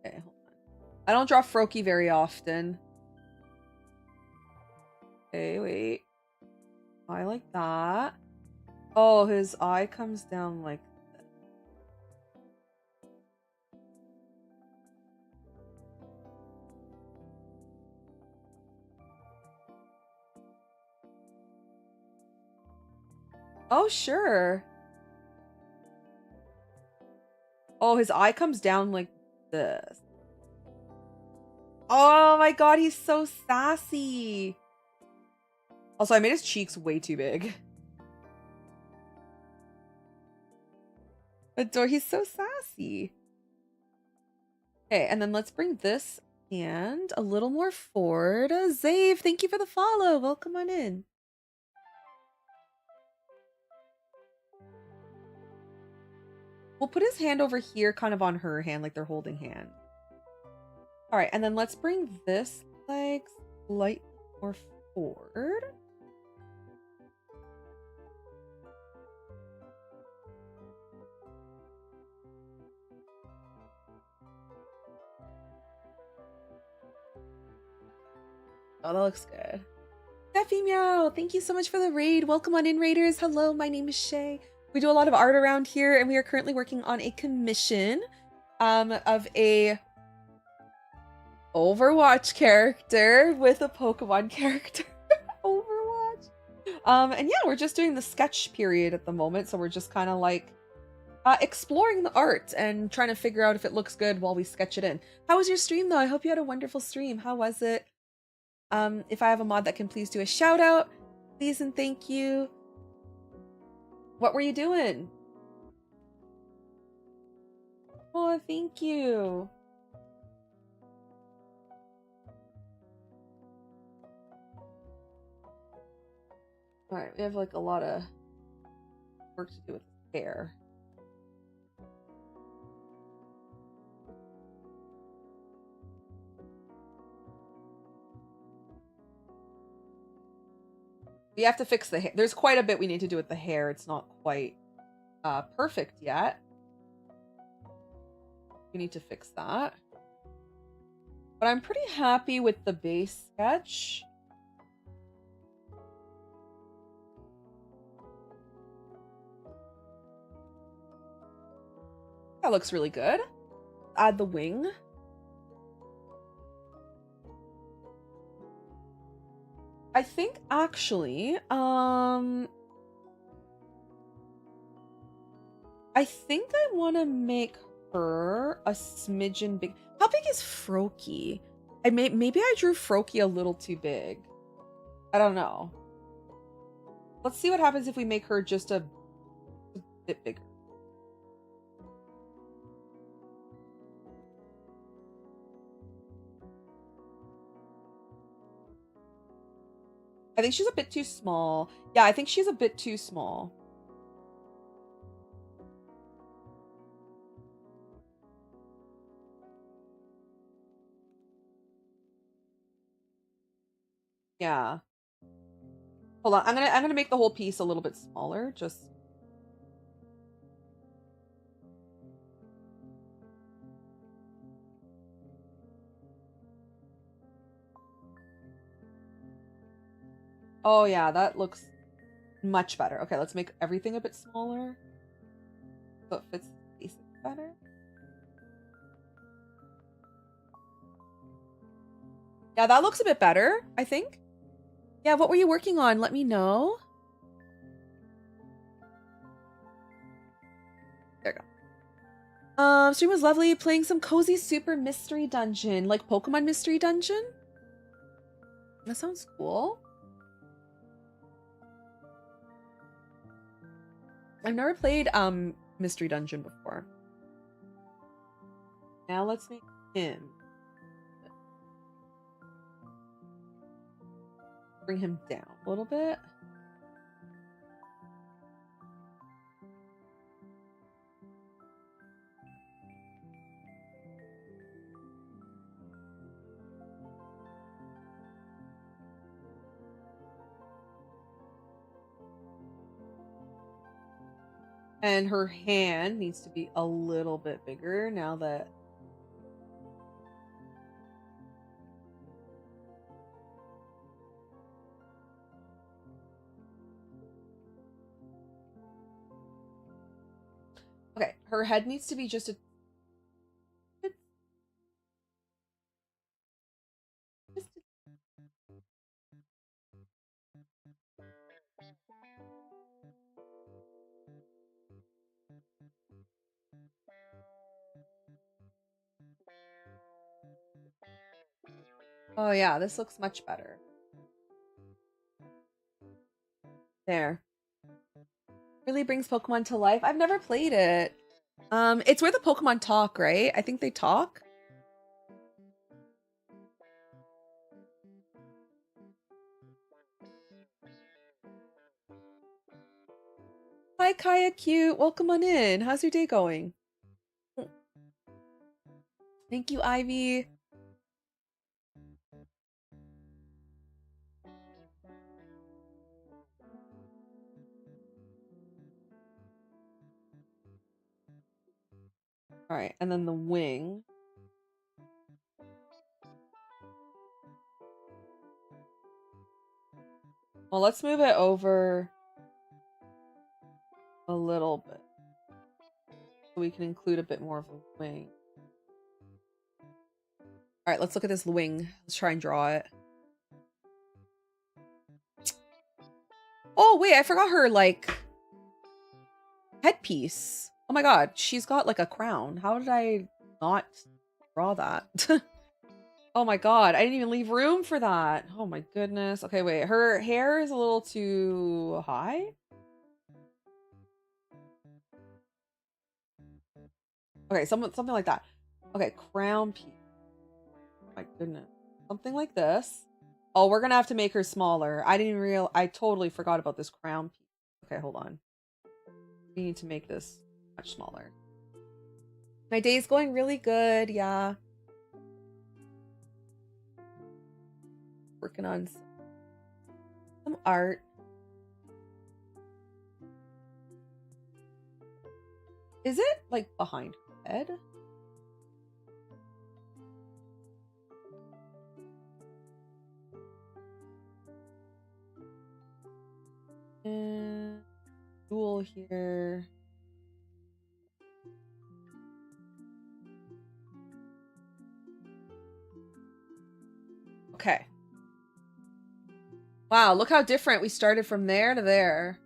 A: Okay, hold on. I don't draw Froki very often. Okay, wait. I like that. Oh, his eye comes down like this. Oh, sure. Oh, his eye comes down like this. Oh my god, he's so sassy. Also, I made his cheeks way too big. Adore, he's so sassy. Okay, and then let's bring this hand a little more forward. Zave, thank you for the follow. Welcome on in. We'll put his hand over here, kind of on her hand, like they're holding hands. All right, and then let's bring this leg slightly more forward. Oh, that looks good. Steffi Meow, thank you so much for the raid. Welcome on in, raiders. Hello, my name is Shay. We do a lot of art around here, and we are currently working on a commission of a Overwatch character with a Pokemon character. Overwatch. And yeah, we're just doing the sketch period at the moment, so we're just kind of like exploring the art and trying to figure out if it looks good while we sketch it in. How was your stream though? I hope you had a wonderful stream. How was it? If I have a mod that can please do a shout out, please and thank you. What were you doing? Oh, thank you. All right, we have like a lot of work to do with hair. We have to fix the hair. There's quite a bit we need to do with the hair. It's not quite perfect yet. We need to fix that. But I'm pretty happy with the base sketch. That looks really good. Add the wing. I think actually, I think I want to make her a smidgen big. How big is Froki? Maybe I drew Froki a little too big. I don't know. Let's see what happens if we make her just a bit bigger. I think she's a bit too small. Yeah, I think she's a bit too small. Yeah. Hold on. I'm gonna make the whole piece a little bit smaller. Just Oh yeah, that looks much better. Okay, let's make everything a bit smaller so it fits the faces better. Yeah, that looks a bit better, I think. Yeah, what were you working on? Let me know. There we go. Stream was lovely. Playing some cozy super mystery dungeon, like Pokemon mystery dungeon. That sounds cool. I've never played mystery dungeon before. Now let's make him. Bring him down a little bit. And her hand needs to be a little bit bigger now that... Okay, her head needs to be just a... Oh yeah, this looks much better. There. Really brings Pokemon to life. I've never played it. It's where the Pokemon talk, right? I think they talk. Hi, Kaya Cute. Welcome on in. How's your day going? Thank you, Ivy. All right, and then the wing. Well, let's move it over a little bit so we can include a bit more of a wing. All right, let's look at this wing. Let's try and draw it. Oh, wait, I forgot her, like, headpiece. Oh my god, she's got, like, a crown. How did I not draw that? Oh my god, I didn't even leave room for that. Oh my goodness. Okay, wait, her hair is a little too high? Okay, something like that. Okay, crown piece. Oh my goodness. Something like this. Oh, we're gonna have to make her smaller. I totally forgot about this crown piece. Okay, hold on. We need to make this much smaller. My day's going really good, yeah. Working on some art. Is it, like, behind her head? And jewel here. Okay. Wow, look how different we started from there to there.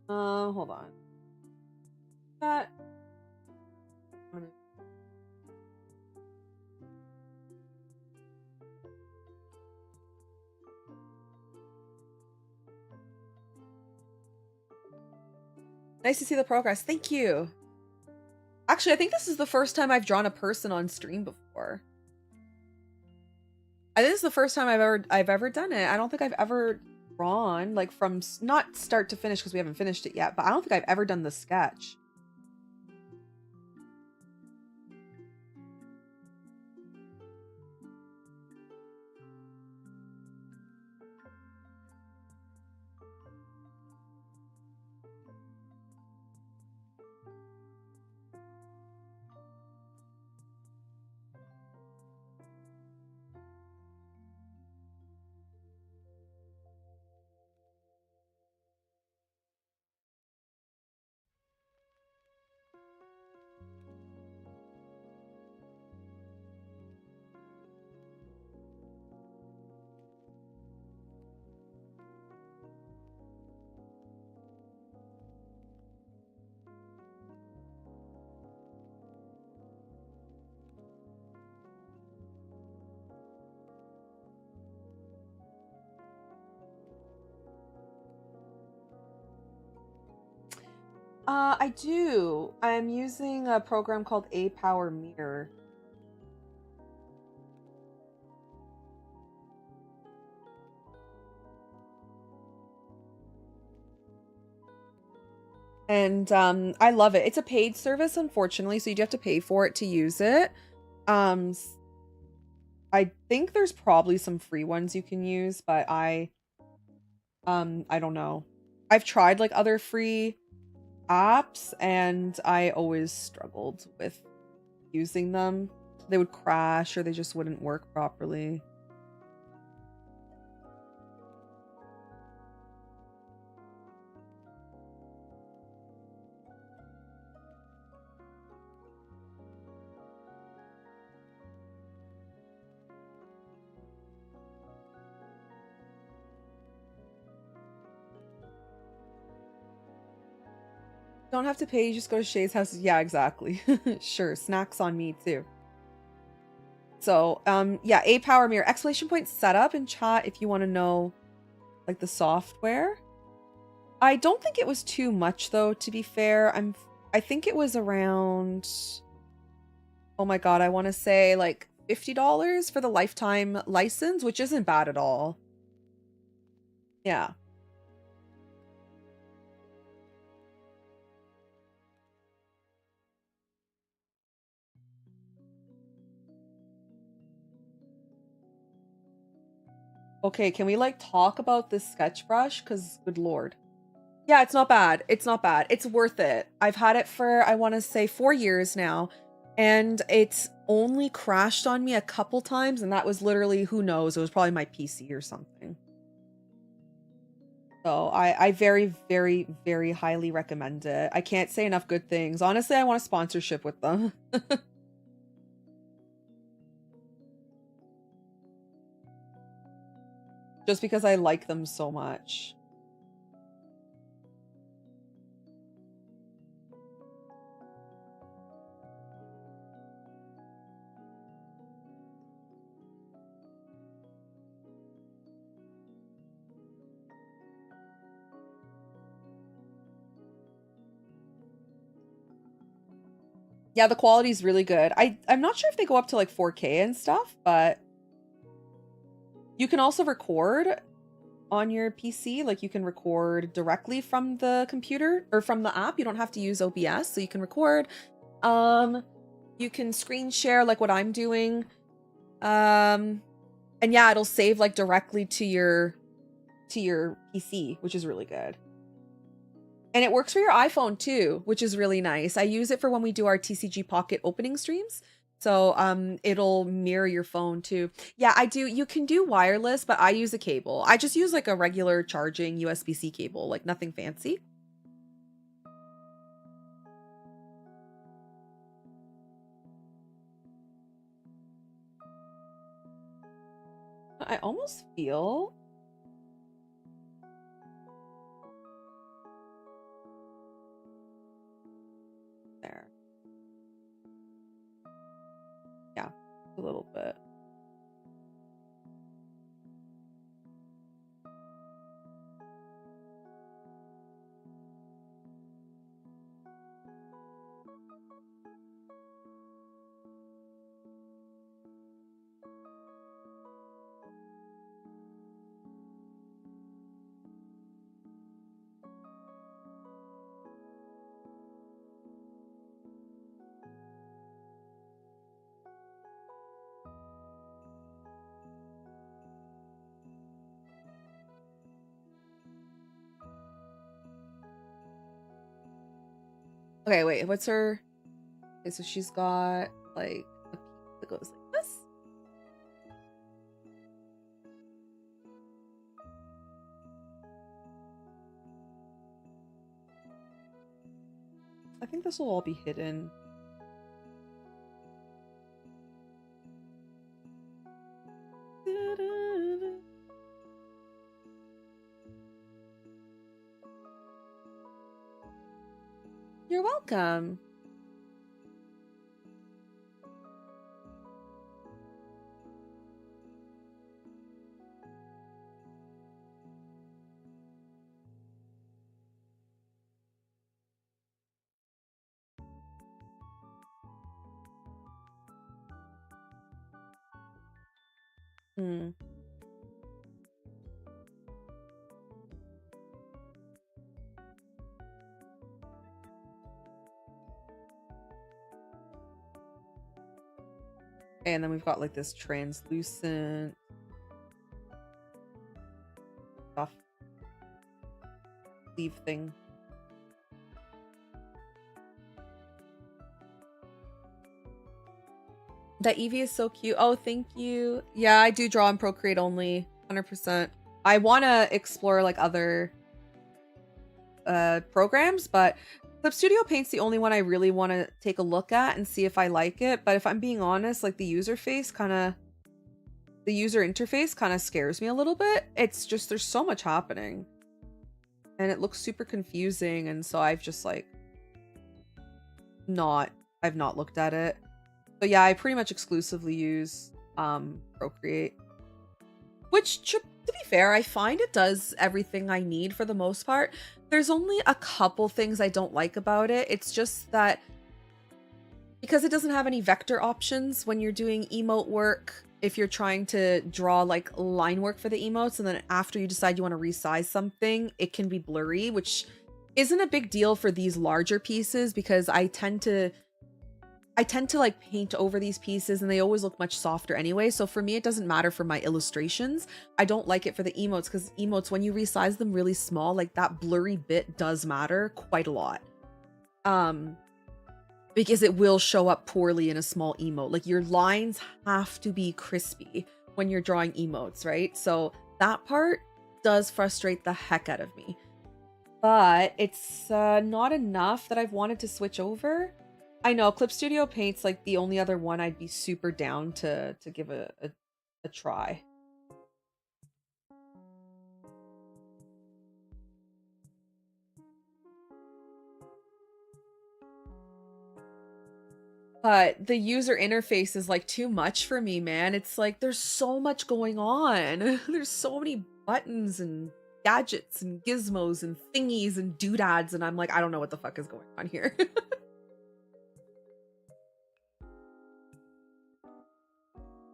A: Hold on. That. Nice to see the progress. Thank you. Actually, I think this is the first time I've drawn a person on stream before. I think this is the first time I've ever done it. I don't think I've ever drawn, like from not start to finish because we haven't finished it yet, but I don't think I've ever done the sketch. I do. I'm using a program called A Power Mirror. And I love it. It's a paid service, unfortunately, so you do have to pay for it to use it. I think there's probably some free ones you can use, but I don't know. I've tried like other free apps and I always struggled with using them. They would crash or they just wouldn't work properly. Don't have to pay, you just go to Shay's house. Yeah, exactly. Sure, snacks on me too. So, yeah, A Power Mirror. Exclamation point setup in chat if you want to know, like, the software. I don't think it was too much, though, to be fair. I think it was around, oh my god, I want to say, like, $50 for the lifetime license, which isn't bad at all. Yeah. Okay, can we, like, talk about this sketch brush? Because, good lord. Yeah, it's not bad. It's not bad. It's worth it. I've had it for, I want to say, 4 years now, and it's only crashed on me a couple times, and that was literally, who knows, it was probably my PC or something. So I very, very, very highly recommend it. I can't say enough good things. Honestly, I want a sponsorship with them. Just because I like them so much. Yeah, the quality is really good. I'm not sure if they go up to like 4K and stuff, but you can also record on your PC. Like you can record directly from the computer or from the app. You don't have to use OBS, so you can record. You can screen share like what I'm doing. And yeah, it'll save like directly to your PC, which is really good. And it works for your iPhone too, which is really nice. I use it for when we do our TCG Pocket opening streams. So it'll mirror your phone too. Yeah, I do. You can do wireless, but I use a cable. I just use like a regular charging USB-C cable, like nothing fancy. I almost feel there. Yeah, a little bit. Okay, wait, what's her? Okay, so she's got like a piece that goes like this. I think this will all be hidden. You're welcome. Hmm. And then we've got like this translucent stuff sleeve thing. That Eevee is so cute. Oh, thank you. Yeah, I do draw in Procreate only, 100%. I want to explore like other programs, but Clip Studio Paint's the only one I really want to take a look at and see if I like it. But if I'm being honest, like the user interface kind of scares me a little bit. It's just there's so much happening. And it looks super confusing, and so I've just like I've not looked at it. But yeah, I pretty much exclusively use Procreate. Which, to be fair, I find it does everything I need for the most part. There's only a couple things I don't like about it. It's just that because it doesn't have any vector options when you're doing emote work, if you're trying to draw like line work for the emotes, and then after you decide you want to resize something, it can be blurry, which isn't a big deal for these larger pieces because I tend to like paint over these pieces and they always look much softer anyway. So for me, it doesn't matter for my illustrations. I don't like it for the emotes because emotes, when you resize them really small, like that blurry bit does matter quite a lot. Because it will show up poorly in a small emote. Like your lines have to be crispy when you're drawing emotes, right? So that part does frustrate the heck out of me. But it's not enough that I've wanted to switch over. I know Clip Studio Paint's like the only other one I'd be super down to give a try. But the user interface is like too much for me, man. It's like there's so much going on. There's so many buttons and gadgets and gizmos and thingies and doodads, and I'm like, I don't know what the fuck is going on here.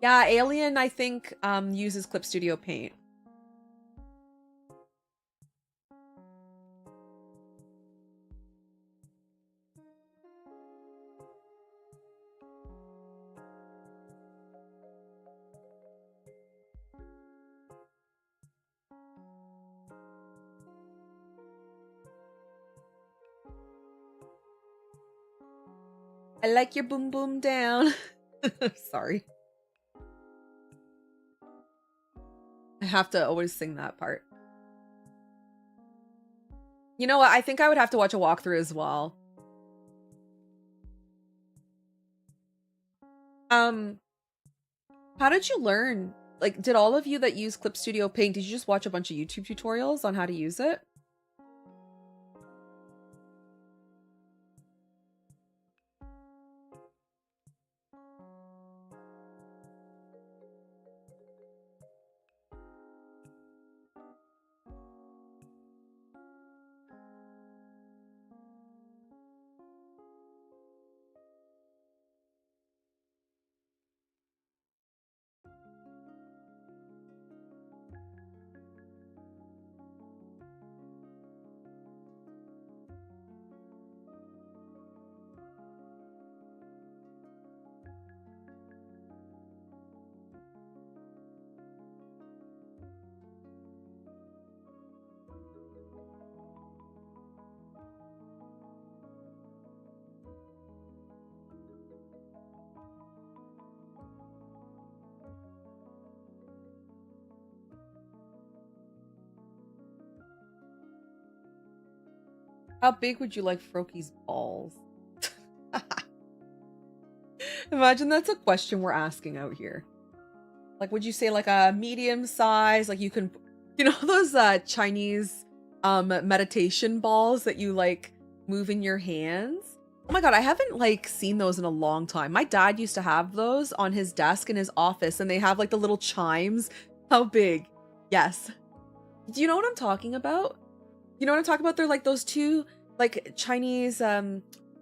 A: Yeah, Alien, I think, uses Clip Studio Paint. I like your boom boom down. Sorry. I have to always sing that part. You know what? I think I would have to watch a walkthrough as well. How did you learn? Like, did all of you that use Clip Studio Paint, did you just watch a bunch of YouTube tutorials on how to use it? How big would you like Froki's balls? Imagine that's a question we're asking out here. Like, would you say like a medium size? Like you can, you know, those Chinese meditation balls that you like move in your hands? Oh my God, I haven't like seen those in a long time. My dad used to have those on his desk in his office, and they have like the little chimes. How big? Yes. Do you know what I'm talking about? You know what I'm talking about? They're like those two like Chinese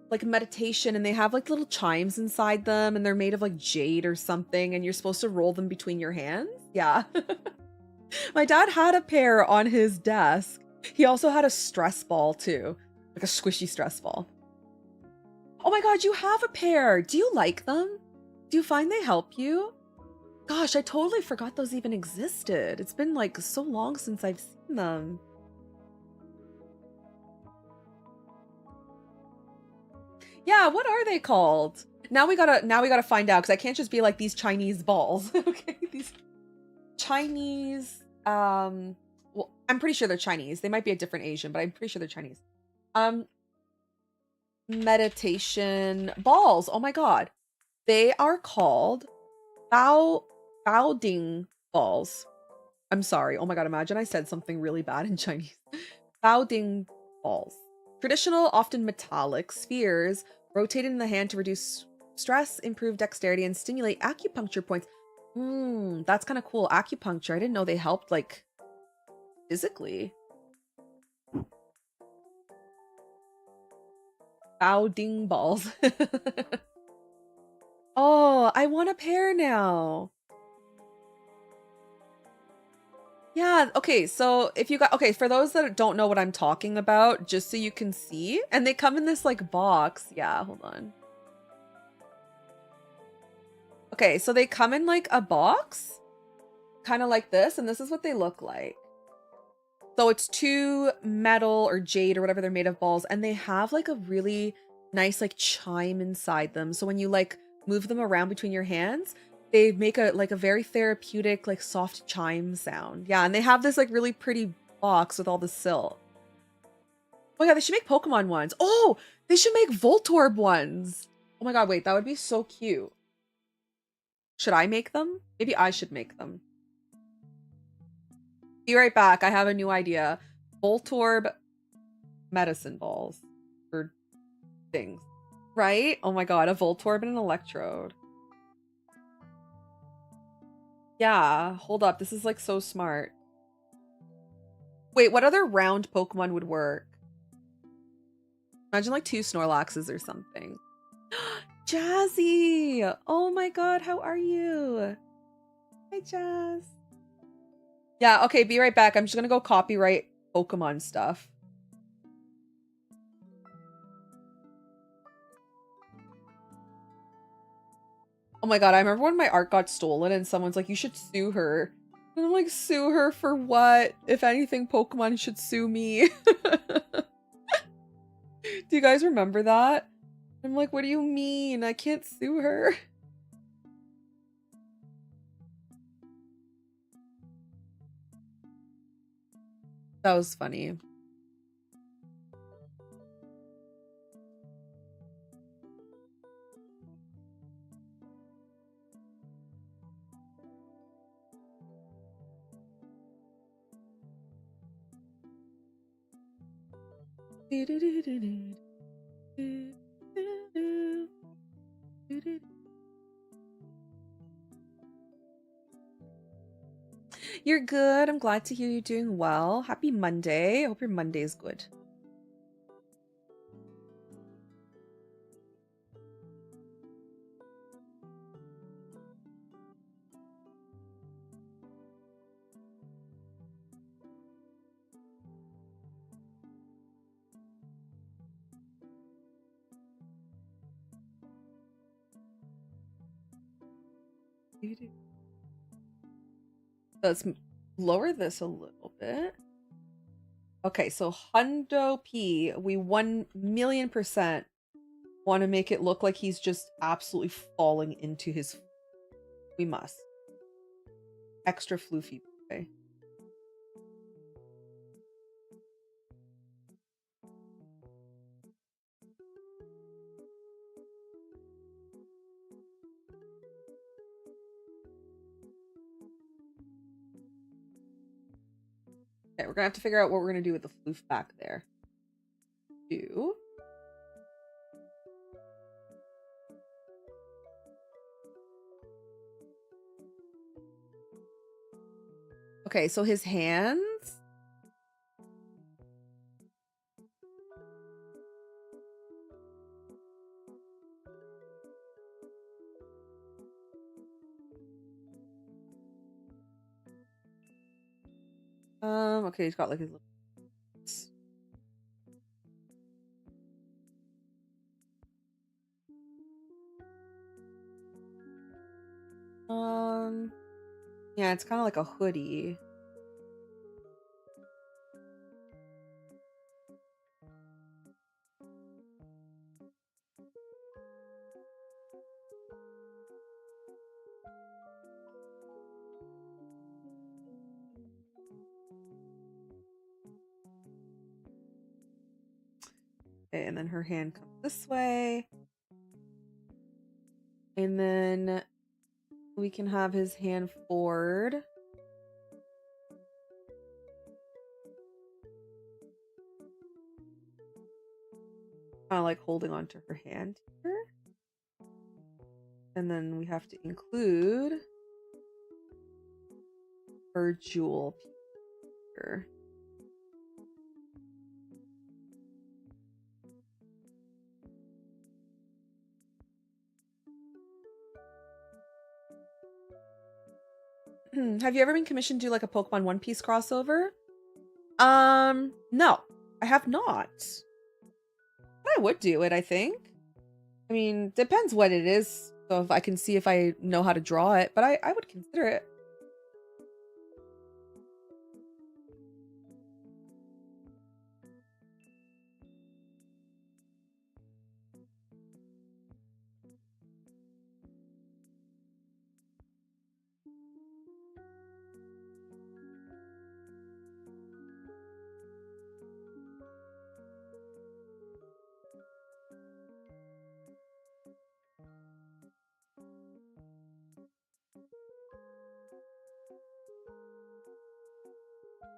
A: like meditation, and they have like little chimes inside them, and they're made of like jade or something, and you're supposed to roll them between your hands. Yeah. My dad had a pair on his desk. He also had a stress ball too, like a squishy stress ball. Oh my God, you have a pair. Do you like them? Do you find they help you? Gosh, I totally forgot those even existed. It's been like so long since I've seen them. Yeah, what are they called? Now we gotta find out, because I can't just be like these Chinese balls. Okay, these Chinese well, I'm pretty sure they're Chinese. They might be a different Asian, but I'm pretty sure they're Chinese. Meditation balls. Oh my God. They are called Baoding balls. I'm sorry. Oh my God, imagine I said something really bad in Chinese. Baoding balls. Traditional, often metallic spheres rotated in the hand to reduce stress, improve dexterity, and stimulate acupuncture points. That's kind of cool. Acupuncture. I didn't know they helped like physically. Baoding balls. Oh, I want a pair now. Yeah, okay, so if you got, okay, for those that don't know what I'm talking about, just so you can see, and they come in this like box. Yeah, hold on. Okay, so they come in like a box, kind of like this, and this is what they look like. So it's two metal or jade or whatever they're made of balls, and they have like a really nice like chime inside them. So when you like move them around between your hands, they make a like a very therapeutic like soft chime sound. Yeah, and they have this like really pretty box with all the silk. Oh yeah, they should make Pokemon ones. Oh, they should make Voltorb ones. Oh my God, wait, that would be so cute. Should I make them? Maybe I should make them. Be right back. I have a new idea. Voltorb medicine balls or things. Right? Oh my God, a Voltorb and an Electrode. Yeah, hold up. This is like so smart. Wait, what other round Pokemon would work? Imagine like two Snorlaxes or something. Jazzy! Oh my God, how are you? Hi, Jazz. Yeah, okay, be right back. I'm just gonna go copyright Pokemon stuff. Oh my God, I remember when my art got stolen and someone's like, you should sue her. And I'm like, sue her for what? If anything, Pokemon should sue me. Do you guys remember that? I'm like, what do you mean? I can't sue her. That was funny. You're good. I'm glad to hear you're doing well. Happy Monday. I hope your Monday is good. Let's lower this a little bit. Okay, so Hundo P, we 1,000,000% want to make it look like he's just absolutely falling into his. We must. Extra floofy. Okay. Okay, we're gonna have to figure out what we're gonna do with the floof back there. Do. Okay, so his hands. Okay, he's got like his little. Yeah, it's kind of like a hoodie. Okay, and then her hand comes this way. And then we can have his hand forward. Kind of like holding onto her hand here. And then we have to include her jewel here. Have you ever been commissioned to do like a Pokemon One Piece crossover? No, I have not. I would do it, I think. I mean, depends what it is. So if I can see if I know how to draw it, but I would consider it.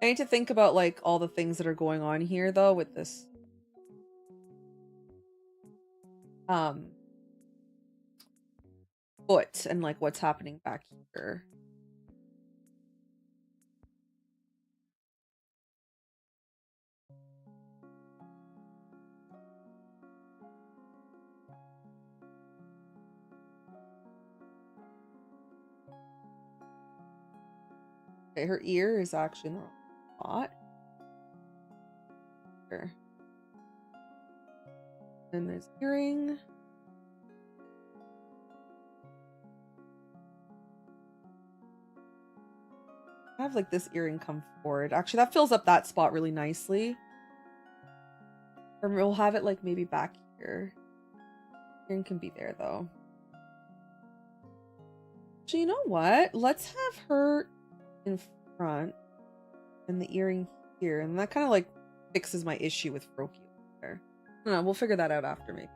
A: I need to think about like all the things that are going on here though with this foot and like what's happening back here. Okay, her ear is actually in the wrong spot. Here. And there's earring. I have like this earring come forward. Actually, that fills up that spot really nicely. Or we'll have it like maybe back here. Earring can be there though. So you know what? Let's have her in front and the earring here. And that kind of like fixes my issue with Froakie there. I don't know, we'll figure that out after maybe.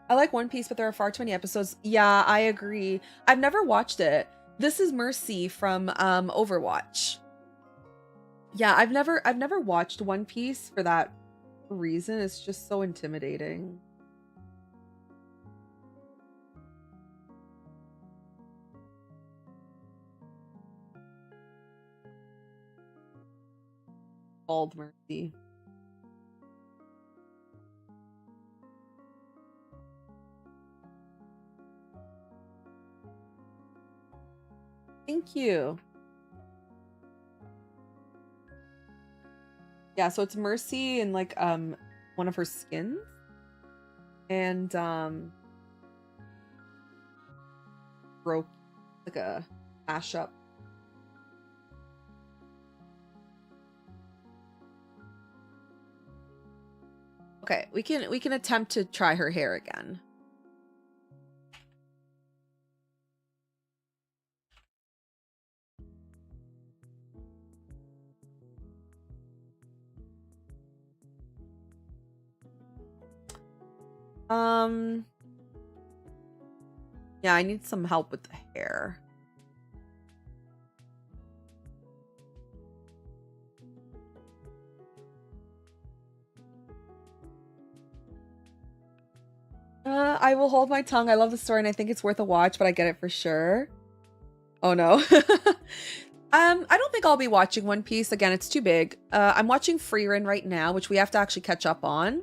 A: I like One Piece, but there are far too many episodes. Yeah, I agree. I've never watched it. This is Mercy from Overwatch. Yeah, I've never watched One Piece for that reason. It's just so intimidating. Bald Mercy. Thank you. Yeah, so it's Mercy and like one of her skins. And broke like a mashup. Okay, we can attempt to try her hair again. Yeah, I need some help with the hair. I will hold my tongue. I love the story and I think it's worth a watch, but I get it for sure. Oh no. I don't think I'll be watching One Piece. Again, it's too big. I'm watching Frieren right now, which we have to actually catch up on.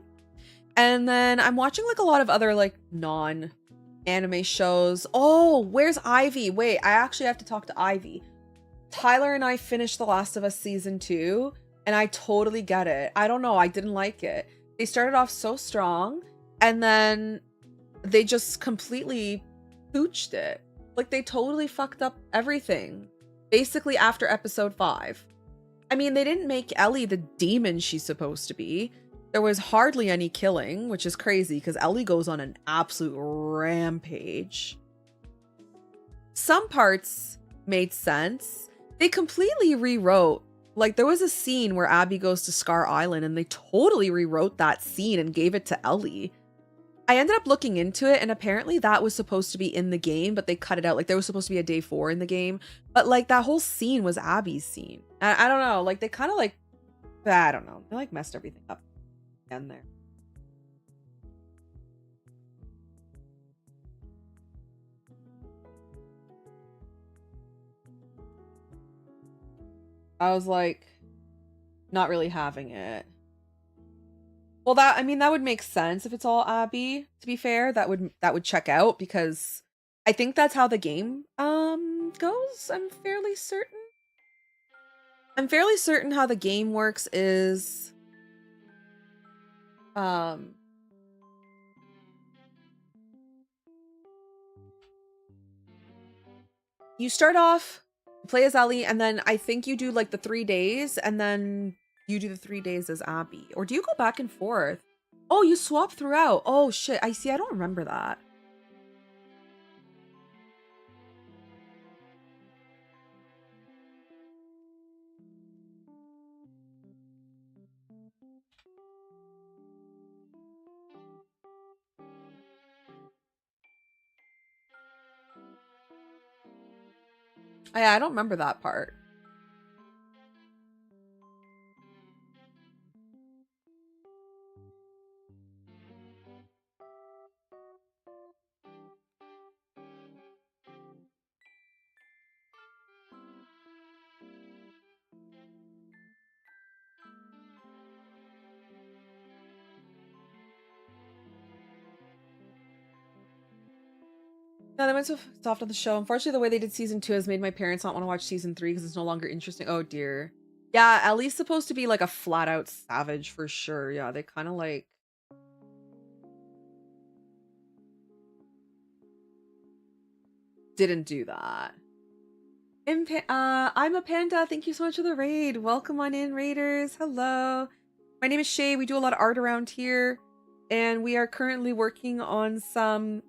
A: And then I'm watching like a lot of other like non-anime shows. Oh, where's Ivy? Wait, I actually have to talk to Ivy. Tyler and I finished The Last of Us season 2, and I totally get it. I don't know, I didn't like it. They started off so strong, and then they just completely pooched it. Like, they totally fucked up everything. Basically, after episode 5. I mean, they didn't make Ellie the demon she's supposed to be. There was hardly any killing, which is crazy, because Ellie goes on an absolute rampage. Some parts made sense. They completely rewrote. Like, there was a scene where Abby goes to Scar Island, and they totally rewrote that scene and gave it to Ellie. I ended up looking into it, and apparently that was supposed to be in the game, but they cut it out. Like, there was supposed to be a day 4 in the game, but like that whole scene was Abby's scene. I don't know. Like, they kind of like, I don't know. They like messed everything up in there. I was like, not really having it. Well, I mean, that would make sense if it's all Abby, to be fair. That would check out, because I think that's how the game goes. I'm fairly certain. I'm fairly certain how the game works is you start off, play as Ellie, and then I think you do like the 3 days, and then you do the 3 days as Abby. Or do you go back and forth? Oh, you swap throughout. Oh shit, I see. I don't remember that. I don't remember that part. No, they went so soft on the show. Unfortunately, the way they did season 2 has made my parents not want to watch season 3 because it's no longer interesting. Oh dear. Yeah, Ellie's supposed to be like a flat out savage for sure. Yeah, they kind of like didn't do that. I'm a panda. Thank you so much for the raid. Welcome on in, raiders. Hello. My name is Shay. We do a lot of art around here, and we are currently working on some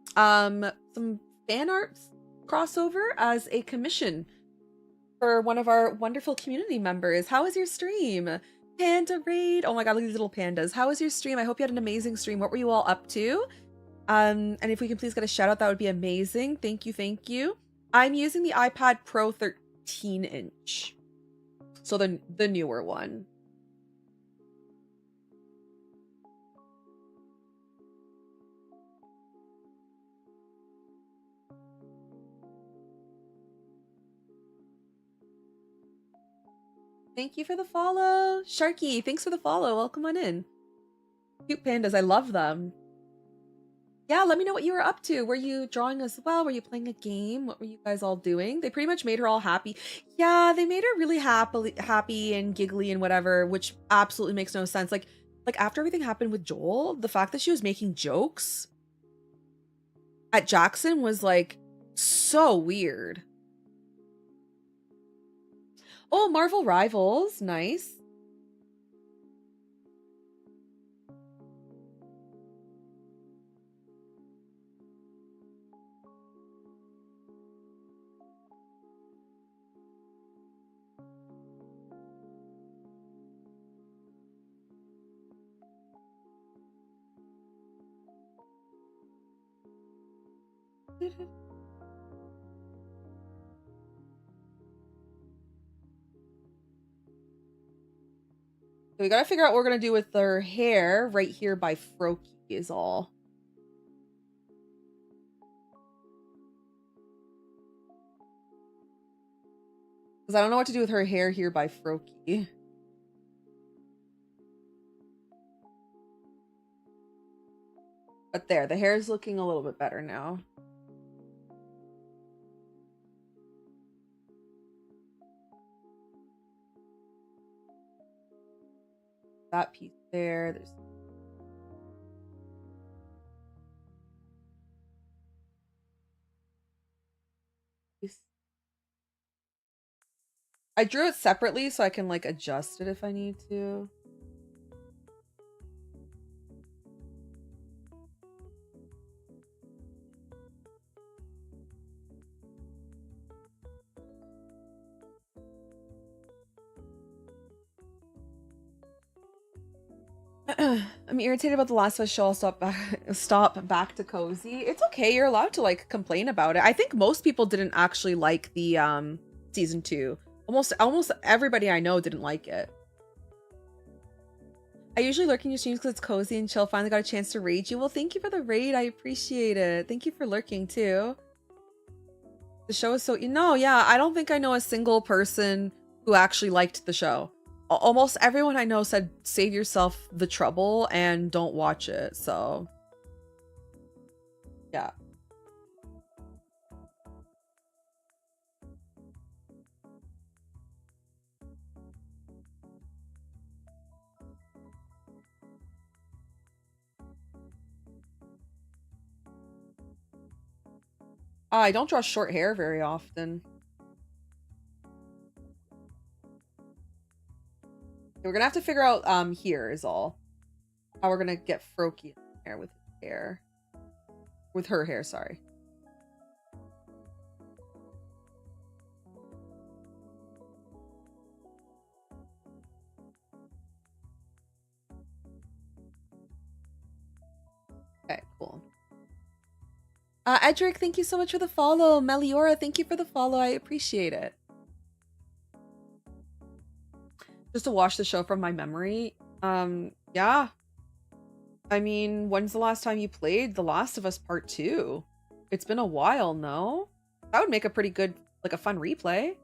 A: fan art crossover as a commission for one of our wonderful community members. How was your stream? Panda raid. Oh my god, look at these little pandas. How was your stream? I hope you had an amazing stream. What were you all up to? And if we can please get a shout out, that would be amazing. Thank you, thank you. I'm using the iPad Pro 13-inch. So the newer one. Thank you for the follow. Sharky, thanks for the follow. Welcome on in. Cute pandas, I love them. Yeah, let me know what you were up to. Were you drawing as well? Were you playing a game? What were you guys all doing? They pretty much made her all happy. Yeah, they made her really happy and giggly and whatever, which absolutely makes no sense. Like after everything happened with Joel, the fact that she was making jokes at Jackson was like so weird. Oh, Marvel Rivals, nice. So we gotta figure out what we're gonna do with her hair right here by Froakie is all. Because I don't know what to do with her hair here by Froki. But there, the hair is looking a little bit better now. That piece there. There's I drew it separately so I can like adjust it if I need to. I'm irritated about the Last of Us show. I'll stop back to cozy. It's okay. You're allowed to like complain about it. I think most people didn't actually like the season 2. Almost everybody I know didn't like it. I usually lurk in your streams because it's cozy and chill. Finally got a chance to raid you. Well, thank you for the raid. I appreciate it. Thank you for lurking too. The show is so yeah, I don't think I know a single person who actually liked the show. Almost everyone I know said save yourself the trouble and don't watch it. So yeah. I don't draw short hair very often. We're gonna have to figure out here is all how we're gonna get Froki in there with his hair. With her hair, sorry. Okay, cool. Edric, thank you so much for the follow. Meliora, thank you for the follow. I appreciate it. Just to watch the show from my memory. Yeah. I mean, when's the last time you played The Last of Us Part 2? It's been a while, no? That would make a pretty good, like a fun replay.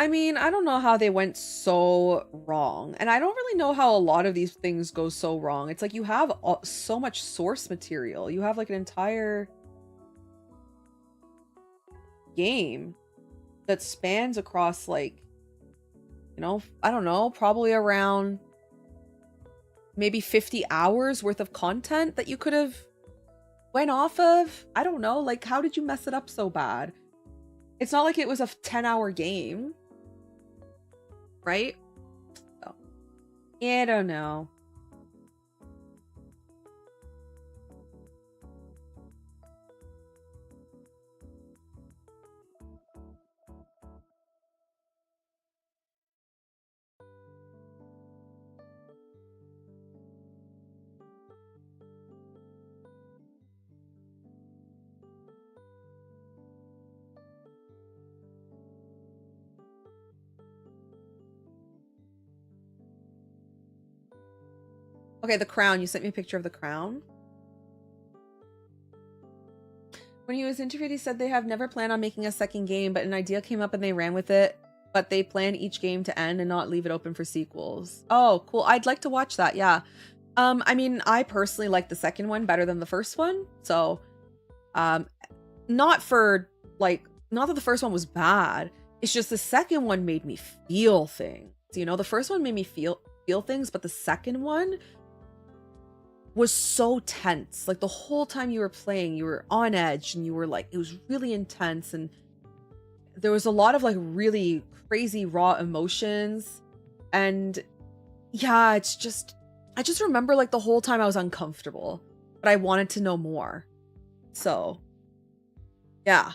A: I mean, I don't know how they went so wrong. And I don't really know how a lot of these things go so wrong. It's like you have so much source material. You have like an entire game that spans across like, you know, I don't know, probably around maybe 50 hours worth of content that you could have went off of. I don't know. Like, how did you mess it up so bad? It's not like it was a 10-hour game. Right? So, yeah, I don't know. Okay, the crown. You sent me a picture of the crown. When he was interviewed, he said they have never planned on making a second game, but an idea came up and they ran with it. But they plan each game to end and not leave it open for sequels. Oh, cool. I'd like to watch that. Yeah. I mean, I personally like the second one better than the first one. So, not for like, not that the first one was bad. It's just the second one made me feel things. You know, the first one made me feel things, but the second one was so tense. Like the whole time you were playing, you were on edge and you were like, it was really intense. And there was a lot of like really crazy raw emotions. And yeah, it's just, I just remember like the whole time I was uncomfortable, but I wanted to know more. So yeah,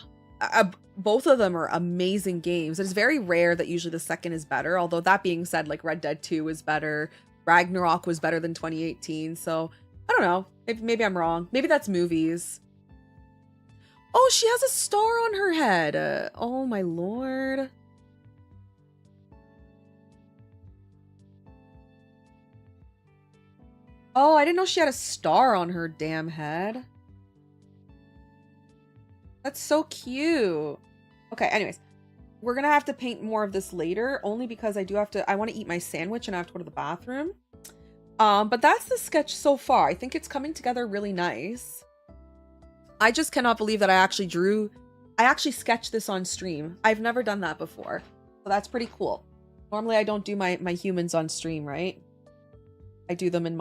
A: both of them are amazing games. It's very rare that usually the second is better. Although that being said, like Red Dead 2 is better. Ragnarok was better than 2018. So I don't know. Maybe I'm wrong. Maybe that's movies. Oh, she has a star on her head. Oh my lord. Oh, I didn't know she had a star on her damn head. That's so cute. Okay, anyways. We're gonna have to paint more of this later, only because I want to eat my sandwich and I have to go to the bathroom. But that's the sketch so far. I think it's coming together really nice. I just cannot believe that I actually sketched this on stream. I've never done that before. So that's pretty cool. Normally I don't do my humans on stream, right? I do them in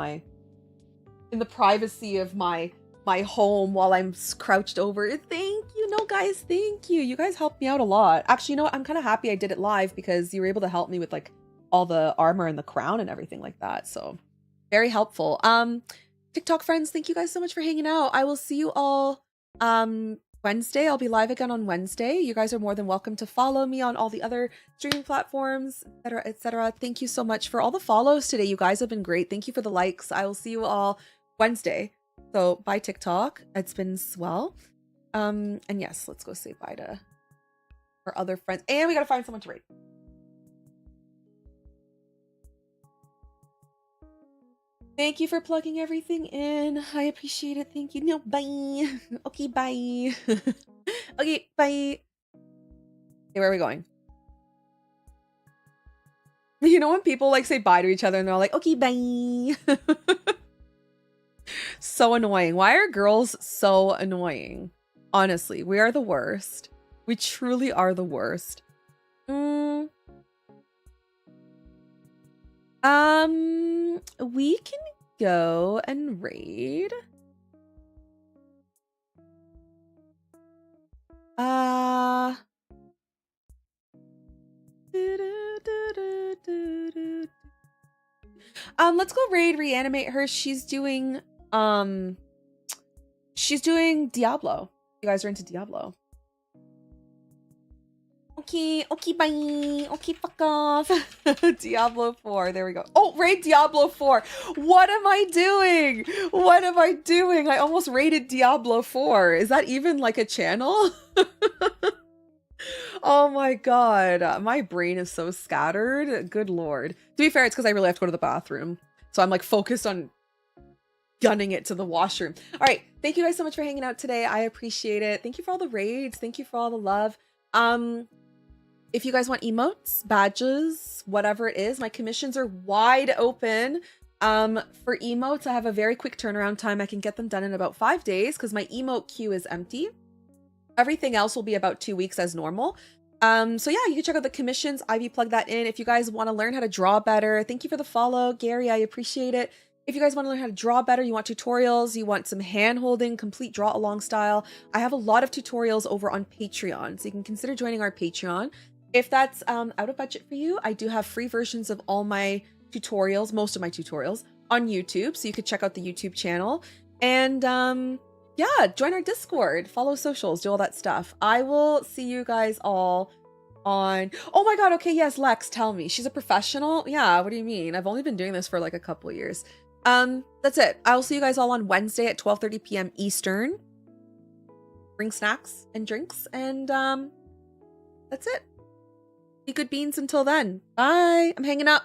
A: the privacy of my home while I'm crouched over. Thank you. No, guys, thank you. You guys helped me out a lot. Actually, you know what? I'm kind of happy I did it live because you were able to help me with like all the armor and the crown and everything like that. So very helpful. TikTok friends, thank you guys so much for hanging out. I will see you all Wednesday. I'll be live again on Wednesday. You guys are more than welcome to follow me on all the other streaming platforms, etc., etc. Thank you so much for all the follows today. You guys have been great. Thank you for the likes. I will see you all Wednesday. So bye TikTok. It's been swell. And yes, let's go say bye to our other friends. And we gotta find someone to rate. Thank you for plugging everything in. I appreciate it. Thank you. No, bye. Okay, bye. Okay, bye. Okay, where are we going? You know when people like say bye to each other and they're all like, okay, bye. So annoying. Why are girls so annoying? Honestly, we are the worst. We truly are the worst. We can go and raid. Let's go raid, reanimate her. She's doing Diablo. You guys are into Diablo. Okay, okay, bye. Okay, fuck off. Diablo 4. There we go. Oh, raid Diablo 4. What am I doing? What am I doing? I almost raided Diablo 4. Is that even like a channel? Oh my god. My brain is so scattered. Good lord. To be fair, it's because I really have to go to the bathroom. So I'm like focused on gunning it to the washroom. All right. Thank you guys so much for hanging out today. I appreciate it. Thank you for all the raids. Thank you for all the love. If you guys want emotes, badges, whatever it is, my commissions are wide open. For emotes, I have a very quick turnaround time. I can get them done in about 5 days because my emote queue is empty. Everything else will be about 2 weeks as normal. So yeah, you can check out the commissions. Ivy plugged that in. If you guys want to learn how to draw better, thank you for the follow, Gary. I appreciate it. If you guys want to learn how to draw better, you want tutorials, you want some hand-holding, complete draw-along style, I have a lot of tutorials over on Patreon, so you can consider joining our Patreon. If that's out of budget for you, I do have free versions of all my tutorials, most of my tutorials, on YouTube, so you could check out the YouTube channel. And yeah, join our Discord, follow socials, do all that stuff. I will see you guys all on... Oh my god, okay, yes, Lex, tell me. She's a professional? Yeah, what do you mean? I've only been doing this for like a couple years. That's it. I will see you guys all on Wednesday at 12:30 p.m. Eastern. Bring snacks and drinks, and that's it. Be good beans until then. Bye. I'm hanging up.